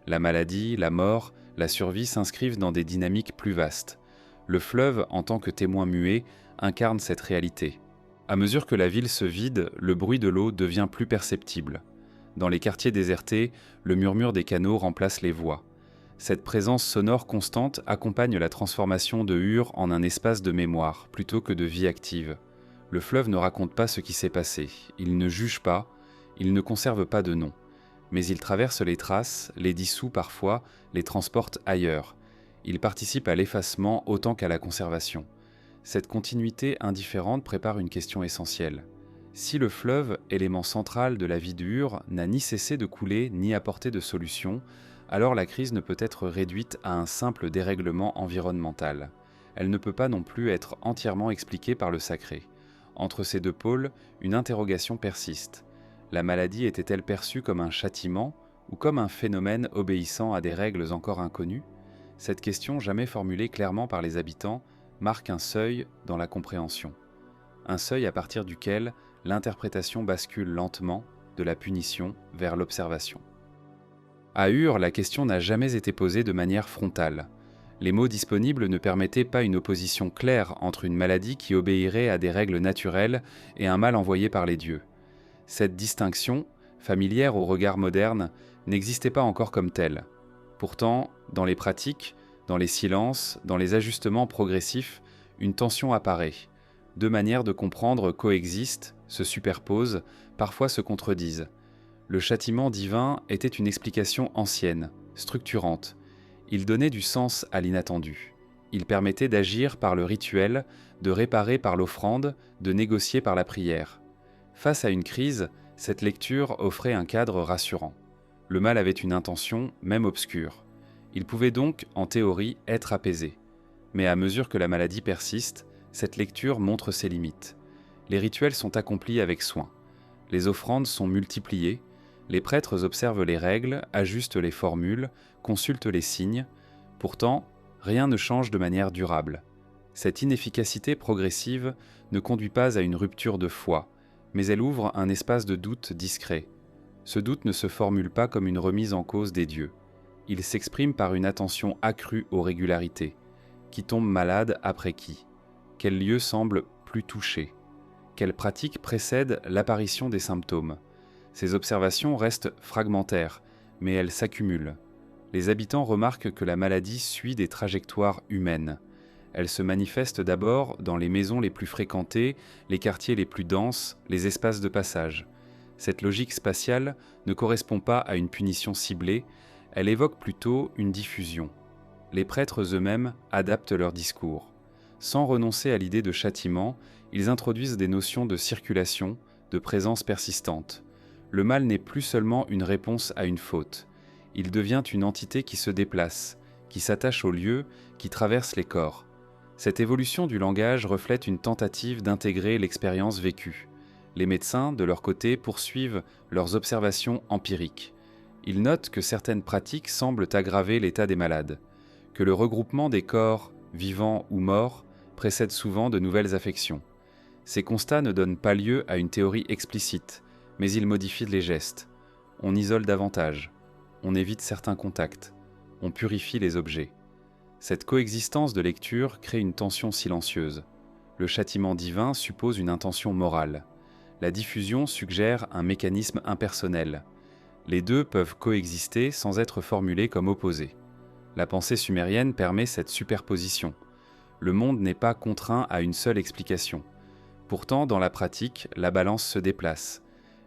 La maladie, la mort, la survie s'inscrivent dans des dynamiques plus vastes. Le fleuve, en tant que témoin muet, incarne cette réalité. À mesure que la ville se vide, le bruit de l'eau devient plus perceptible. Dans les quartiers désertés, le murmure des canaux remplace les voix. Cette présence sonore constante accompagne la transformation de Ur en un espace de mémoire, plutôt que de vie active. Le fleuve ne raconte pas ce qui s'est passé, il ne juge pas, il ne conserve pas de nom. Mais il traverse les traces, les dissout parfois, les transporte ailleurs. Il participe à l'effacement autant qu'à la conservation. Cette continuité indifférente prépare une question essentielle. Si le fleuve, élément central de la vie d'Ur, n'a ni cessé de couler ni apporté de solution, alors la crise ne peut être réduite à un simple dérèglement environnemental. Elle ne peut pas non plus être entièrement expliquée par le sacré. Entre ces deux pôles, une interrogation persiste. La maladie était-elle perçue comme un châtiment ou comme un phénomène obéissant à des règles encore inconnues ? Cette question, jamais formulée clairement par les habitants, marque un seuil dans la compréhension. Un seuil à partir duquel l'interprétation bascule lentement de la punition vers l'observation. À Ur, la question n'a jamais été posée de manière frontale. Les mots disponibles ne permettaient pas une opposition claire entre une maladie qui obéirait à des règles naturelles et un mal envoyé par les dieux. Cette distinction, familière au regard moderne, n'existait pas encore comme telle. Pourtant, dans les pratiques, dans les silences, dans les ajustements progressifs, une tension apparaît. Deux manières de comprendre coexistent, se superposent, parfois se contredisent. Le châtiment divin était une explication ancienne, structurante. Il donnait du sens à l'inattendu. Il permettait d'agir par le rituel, de réparer par l'offrande, de négocier par la prière. Face à une crise, cette lecture offrait un cadre rassurant. Le mal avait une intention, même obscure. Il pouvait donc, en théorie, être apaisé. Mais à mesure que la maladie persiste, cette lecture montre ses limites. Les rituels sont accomplis avec soin. Les offrandes sont multipliées. Les prêtres observent les règles, ajustent les formules, consultent les signes. Pourtant, rien ne change de manière durable. Cette inefficacité progressive ne conduit pas à une rupture de foi, mais elle ouvre un espace de doute discret. Ce doute ne se formule pas comme une remise en cause des dieux. Il s'exprime par une attention accrue aux régularités. Qui tombe malade après qui ? Quel lieu semble plus touché ? Quelle pratique précède l'apparition des symptômes ? Ces observations restent fragmentaires, mais elles s'accumulent. Les habitants remarquent que la maladie suit des trajectoires humaines. Elle se manifeste d'abord dans les maisons les plus fréquentées, les quartiers les plus denses, les espaces de passage. Cette logique spatiale ne correspond pas à une punition ciblée, elle évoque plutôt une diffusion. Les prêtres eux-mêmes adaptent leur discours. Sans renoncer à l'idée de châtiment, ils introduisent des notions de circulation, de présence persistante. Le mal n'est plus seulement une réponse à une faute. Il devient une entité qui se déplace, qui s'attache au lieu, qui traverse les corps. Cette évolution du langage reflète une tentative d'intégrer l'expérience vécue. Les médecins, de leur côté, poursuivent leurs observations empiriques. Ils notent que certaines pratiques semblent aggraver l'état des malades, que le regroupement des corps, vivants ou morts, précède souvent de nouvelles affections. Ces constats ne donnent pas lieu à une théorie explicite, mais ils modifient les gestes. On isole davantage, on évite certains contacts, on purifie les objets. Cette coexistence de lecture crée une tension silencieuse. Le châtiment divin suppose une intention morale. La diffusion suggère un mécanisme impersonnel. Les deux peuvent coexister sans être formulés comme opposés. La pensée sumérienne permet cette superposition. Le monde n'est pas contraint à une seule explication. Pourtant, dans la pratique, la balance se déplace.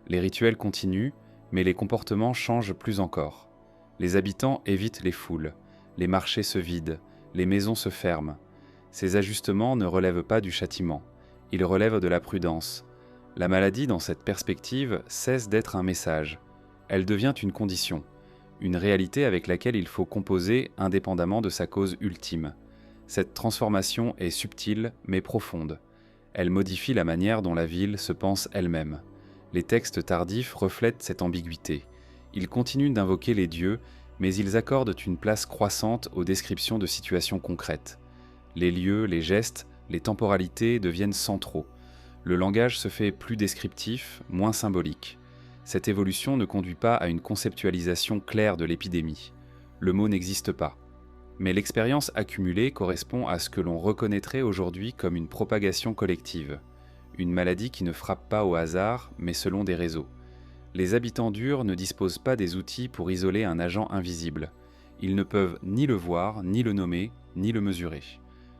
Les rituels continuent, mais les comportements changent plus encore. Les habitants évitent les foules, les marchés se vident, les maisons se ferment. Ces ajustements ne relèvent pas du châtiment, ils relèvent de la prudence. La maladie, dans cette perspective, cesse d'être un message. Elle devient une condition, une réalité avec laquelle il faut composer indépendamment de sa cause ultime. Cette transformation est subtile mais profonde. Elle modifie la manière dont la ville se pense elle-même. Les textes tardifs reflètent cette ambiguïté. Ils continuent d'invoquer les dieux, mais ils accordent une place croissante aux descriptions de situations concrètes. Les lieux, les gestes, les temporalités deviennent centraux. Le langage se fait plus descriptif, moins symbolique. Cette évolution ne conduit pas à une conceptualisation claire de l'épidémie. Le mot n'existe pas. Mais l'expérience accumulée correspond à ce que l'on reconnaîtrait aujourd'hui comme une propagation collective. Une maladie qui ne frappe pas au hasard, mais selon des réseaux. Les habitants d'Ur ne disposent pas des outils pour isoler un agent invisible. Ils ne peuvent ni le voir, ni le nommer, ni le mesurer.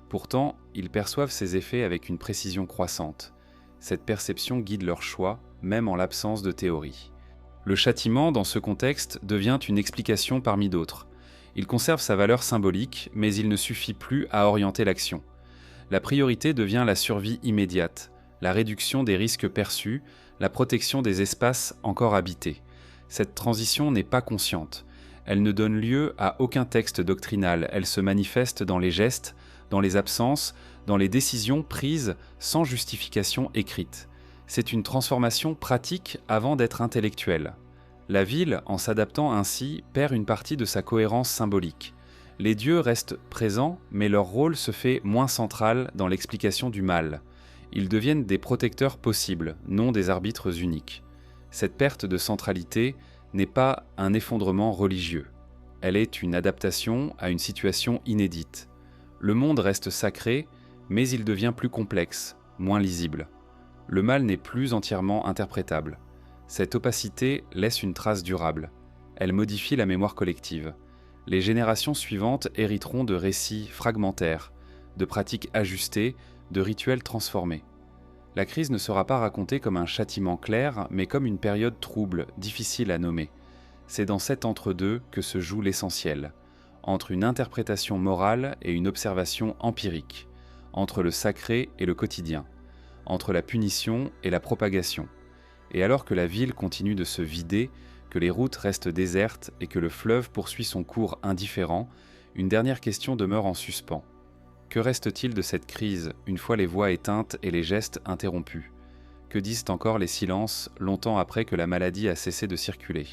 Pourtant, ils perçoivent ces effets avec une précision croissante. Cette perception guide leur choix, même en l'absence de théorie. Le châtiment, dans ce contexte, devient une explication parmi d'autres. Il conserve sa valeur symbolique, mais il ne suffit plus à orienter l'action. La priorité devient la survie immédiate, la réduction des risques perçus, la protection des espaces encore habités. Cette transition n'est pas consciente. Elle ne donne lieu à aucun texte doctrinal, elle se manifeste dans les gestes, dans les absences, dans les décisions prises sans justification écrite. C'est une transformation pratique avant d'être intellectuelle. La ville, en s'adaptant ainsi, perd une partie de sa cohérence symbolique. Les dieux restent présents, mais leur rôle se fait moins central dans l'explication du mal. Ils deviennent des protecteurs possibles, non des arbitres uniques. Cette perte de centralité n'est pas un effondrement religieux. Elle est une adaptation à une situation inédite. Le monde reste sacré, mais il devient plus complexe, moins lisible. Le mal n'est plus entièrement interprétable. Cette opacité laisse une trace durable. Elle modifie la mémoire collective. Les générations suivantes hériteront de récits fragmentaires, de pratiques ajustées, de rituels transformés. La crise ne sera pas racontée comme un châtiment clair, mais comme une période trouble, difficile à nommer. C'est dans cet entre-deux que se joue l'essentiel, entre une interprétation morale et une observation empirique, entre le sacré et le quotidien, entre la punition et la propagation. Et alors que la ville continue de se vider, que les routes restent désertes et que le fleuve poursuit son cours indifférent, une dernière question demeure en suspens. Que reste-t-il de cette crise une fois les voix éteintes et les gestes interrompus? Que disent encore les silences longtemps après que la maladie a cessé de circuler?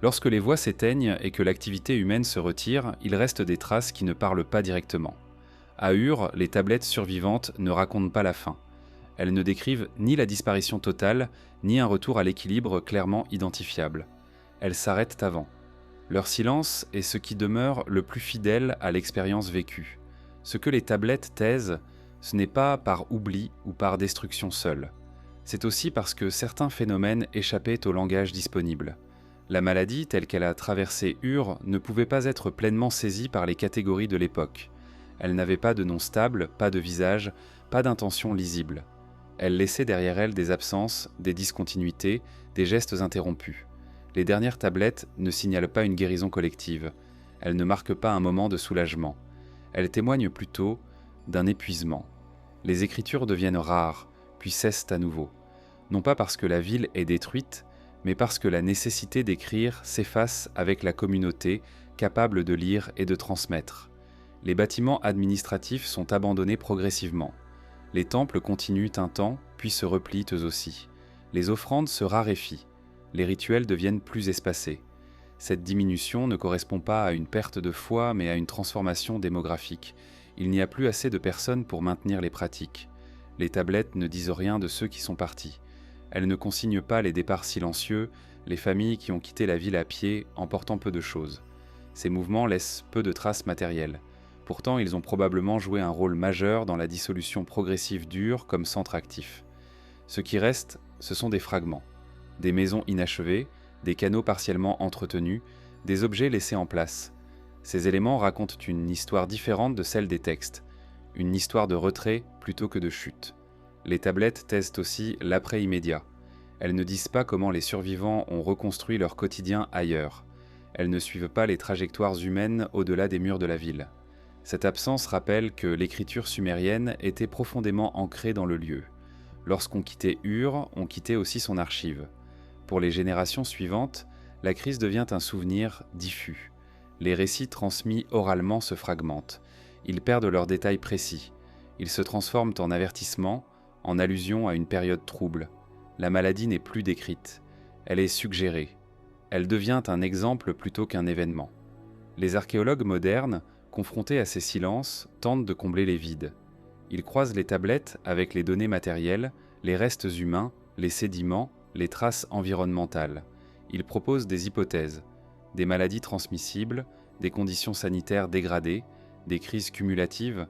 Lorsque les voix s'éteignent et que l'activité humaine se retire, il reste des traces qui ne parlent pas directement. À Ur, les tablettes survivantes ne racontent pas la fin. Elles ne décrivent ni la disparition totale, ni un retour à l'équilibre clairement identifiable. Elles s'arrêtent avant. Leur silence est ce qui demeure le plus fidèle à l'expérience vécue. Ce que les tablettes taisent, ce n'est pas par oubli ou par destruction seule. C'est aussi parce que certains phénomènes échappaient au langage disponible. La maladie, telle qu'elle a traversé Ur, ne pouvait pas être pleinement saisie par les catégories de l'époque. Elle n'avait pas de nom stable, pas de visage, pas d'intention lisible. Elle laissait derrière elle des absences, des discontinuités, des gestes interrompus. Les dernières tablettes ne signalent pas une guérison collective. Elles ne marquent pas un moment de soulagement. Elles témoignent plutôt d'un épuisement. Les écritures deviennent rares, puis cessent à nouveau. Non pas parce que la ville est détruite, mais parce que la nécessité d'écrire s'efface avec la communauté capable de lire et de transmettre. Les bâtiments administratifs sont abandonnés progressivement. Les temples continuent un temps, puis se replient eux aussi. Les offrandes se raréfient. Les rituels deviennent plus espacés. Cette diminution ne correspond pas à une perte de foi, mais à une transformation démographique. Il n'y a plus assez de personnes pour maintenir les pratiques. Les tablettes ne disent rien de ceux qui sont partis. Elles ne consignent pas les départs silencieux, les familles qui ont quitté la ville à pied, emportant peu de choses. Ces mouvements laissent peu de traces matérielles. Pourtant, ils ont probablement joué un rôle majeur dans la dissolution progressive d'Ur comme centre actif. Ce qui reste, ce sont des fragments. Des maisons inachevées, des canaux partiellement entretenus, des objets laissés en place. Ces éléments racontent une histoire différente de celle des textes, une histoire de retrait plutôt que de chute. Les tablettes testent aussi l'après-immédiat. Elles ne disent pas comment les survivants ont reconstruit leur quotidien ailleurs. Elles ne suivent pas les trajectoires humaines au-delà des murs de la ville. Cette absence rappelle que l'écriture sumérienne était profondément ancrée dans le lieu. Lorsqu'on quittait Ur, on quittait aussi son archive. Pour les générations suivantes, la crise devient un souvenir diffus. Les récits transmis oralement se fragmentent. Ils perdent leurs détails précis. Ils se transforment en avertissements, en allusion à une période trouble. La maladie n'est plus décrite. Elle est suggérée. Elle devient un exemple plutôt qu'un événement. Les archéologues modernes, confrontés à ces silences, tentent de combler les vides. Ils croisent les tablettes avec les données matérielles, les restes humains, les sédiments, les traces environnementales. Ils proposent des hypothèses, des maladies transmissibles, des conditions sanitaires dégradées, des crises cumulatives,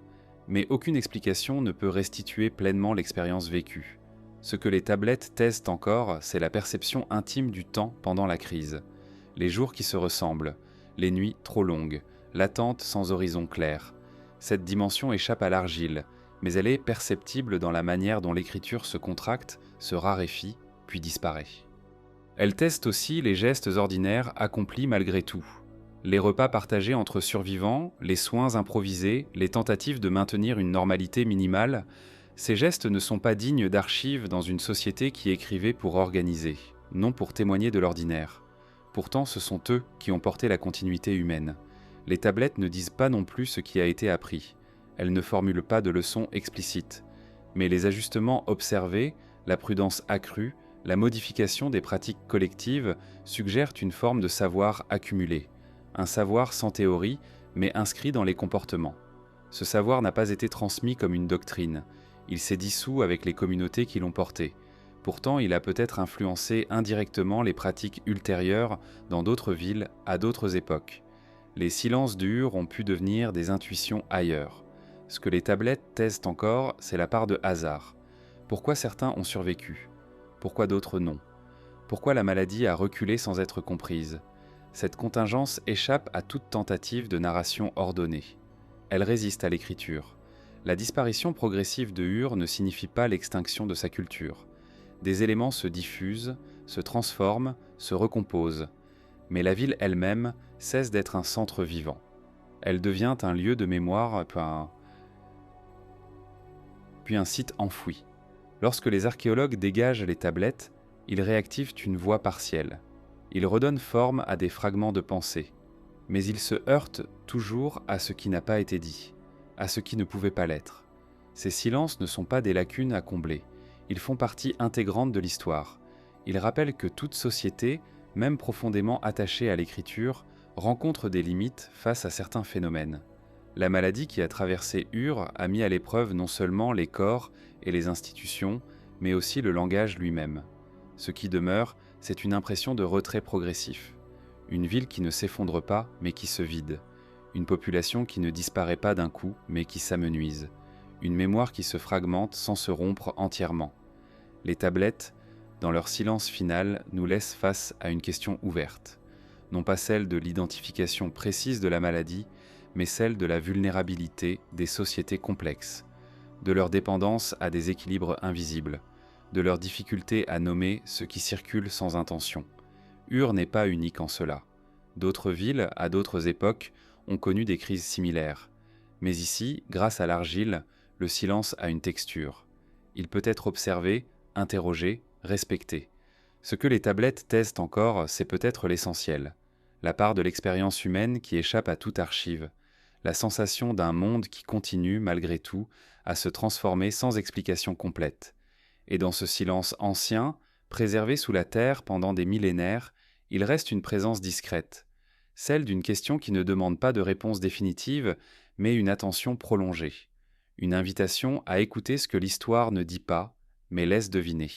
mais aucune explication ne peut restituer pleinement l'expérience vécue. Ce que les tablettes testent encore, c'est la perception intime du temps pendant la crise. Les jours qui se ressemblent, les nuits trop longues, l'attente sans horizon clair. Cette dimension échappe à l'argile, mais elle est perceptible dans la manière dont l'écriture se contracte, se raréfie, puis disparaît. Elle teste aussi les gestes ordinaires accomplis malgré tout. Les repas partagés entre survivants, les soins improvisés, les tentatives de maintenir une normalité minimale, ces gestes ne sont pas dignes d'archives dans une société qui écrivait pour organiser, non pour témoigner de l'ordinaire. Pourtant, ce sont eux qui ont porté la continuité humaine. Les tablettes ne disent pas non plus ce qui a été appris. Elles ne formulent pas de leçons explicites. Mais les ajustements observés, la prudence accrue, la modification des pratiques collectives suggèrent une forme de savoir accumulé. Un savoir sans théorie, mais inscrit dans les comportements. Ce savoir n'a pas été transmis comme une doctrine. Il s'est dissous avec les communautés qui l'ont porté. Pourtant, il a peut-être influencé indirectement les pratiques ultérieures dans d'autres villes, à d'autres époques. Les silences d'Ur ont pu devenir des intuitions ailleurs. Ce que les tablettes testent encore, c'est la part de hasard. Pourquoi certains ont survécu? Pourquoi d'autres non? Pourquoi la maladie a reculé sans être comprise? Cette contingence échappe à toute tentative de narration ordonnée. Elle résiste à l'écriture. La disparition progressive de Ur ne signifie pas l'extinction de sa culture. Des éléments se diffusent, se transforment, se recomposent. Mais la ville elle-même cesse d'être un centre vivant. Elle devient un lieu de mémoire, puis un site enfoui. Lorsque les archéologues dégagent les tablettes, ils réactivent une voix partielle. Ils redonnent forme à des fragments de pensée. Mais ils se heurtent toujours à ce qui n'a pas été dit, à ce qui ne pouvait pas l'être. Ces silences ne sont pas des lacunes à combler. Ils font partie intégrante de l'histoire. Ils rappellent que toute société, même profondément attachée à l'écriture, rencontre des limites face à certains phénomènes. La maladie qui a traversé Ur a mis à l'épreuve non seulement les corps et les institutions, mais aussi le langage lui-même. Ce qui demeure, c'est une impression de retrait progressif. Une ville qui ne s'effondre pas, mais qui se vide. Une population qui ne disparaît pas d'un coup, mais qui s'amenuise. Une mémoire qui se fragmente sans se rompre entièrement. Les tablettes, dans leur silence final, nous laissent face à une question ouverte. Non pas celle de l'identification précise de la maladie, mais celle de la vulnérabilité des sociétés complexes, de leur dépendance à des équilibres invisibles, de leur difficulté à nommer ce qui circule sans intention. Ur n'est pas unique en cela. D'autres villes, à d'autres époques, ont connu des crises similaires. Mais ici, grâce à l'argile, le silence a une texture. Il peut être observé, interrogé, respecté. Ce que les tablettes testent encore, c'est peut-être l'essentiel. La part de l'expérience humaine qui échappe à toute archive. La sensation d'un monde qui continue, malgré tout, à se transformer sans explication complète. Et dans ce silence ancien, préservé sous la terre pendant des millénaires, il reste une présence discrète, celle d'une question qui ne demande pas de réponse définitive, mais une attention prolongée, une invitation à écouter ce que l'histoire ne dit pas, mais laisse deviner.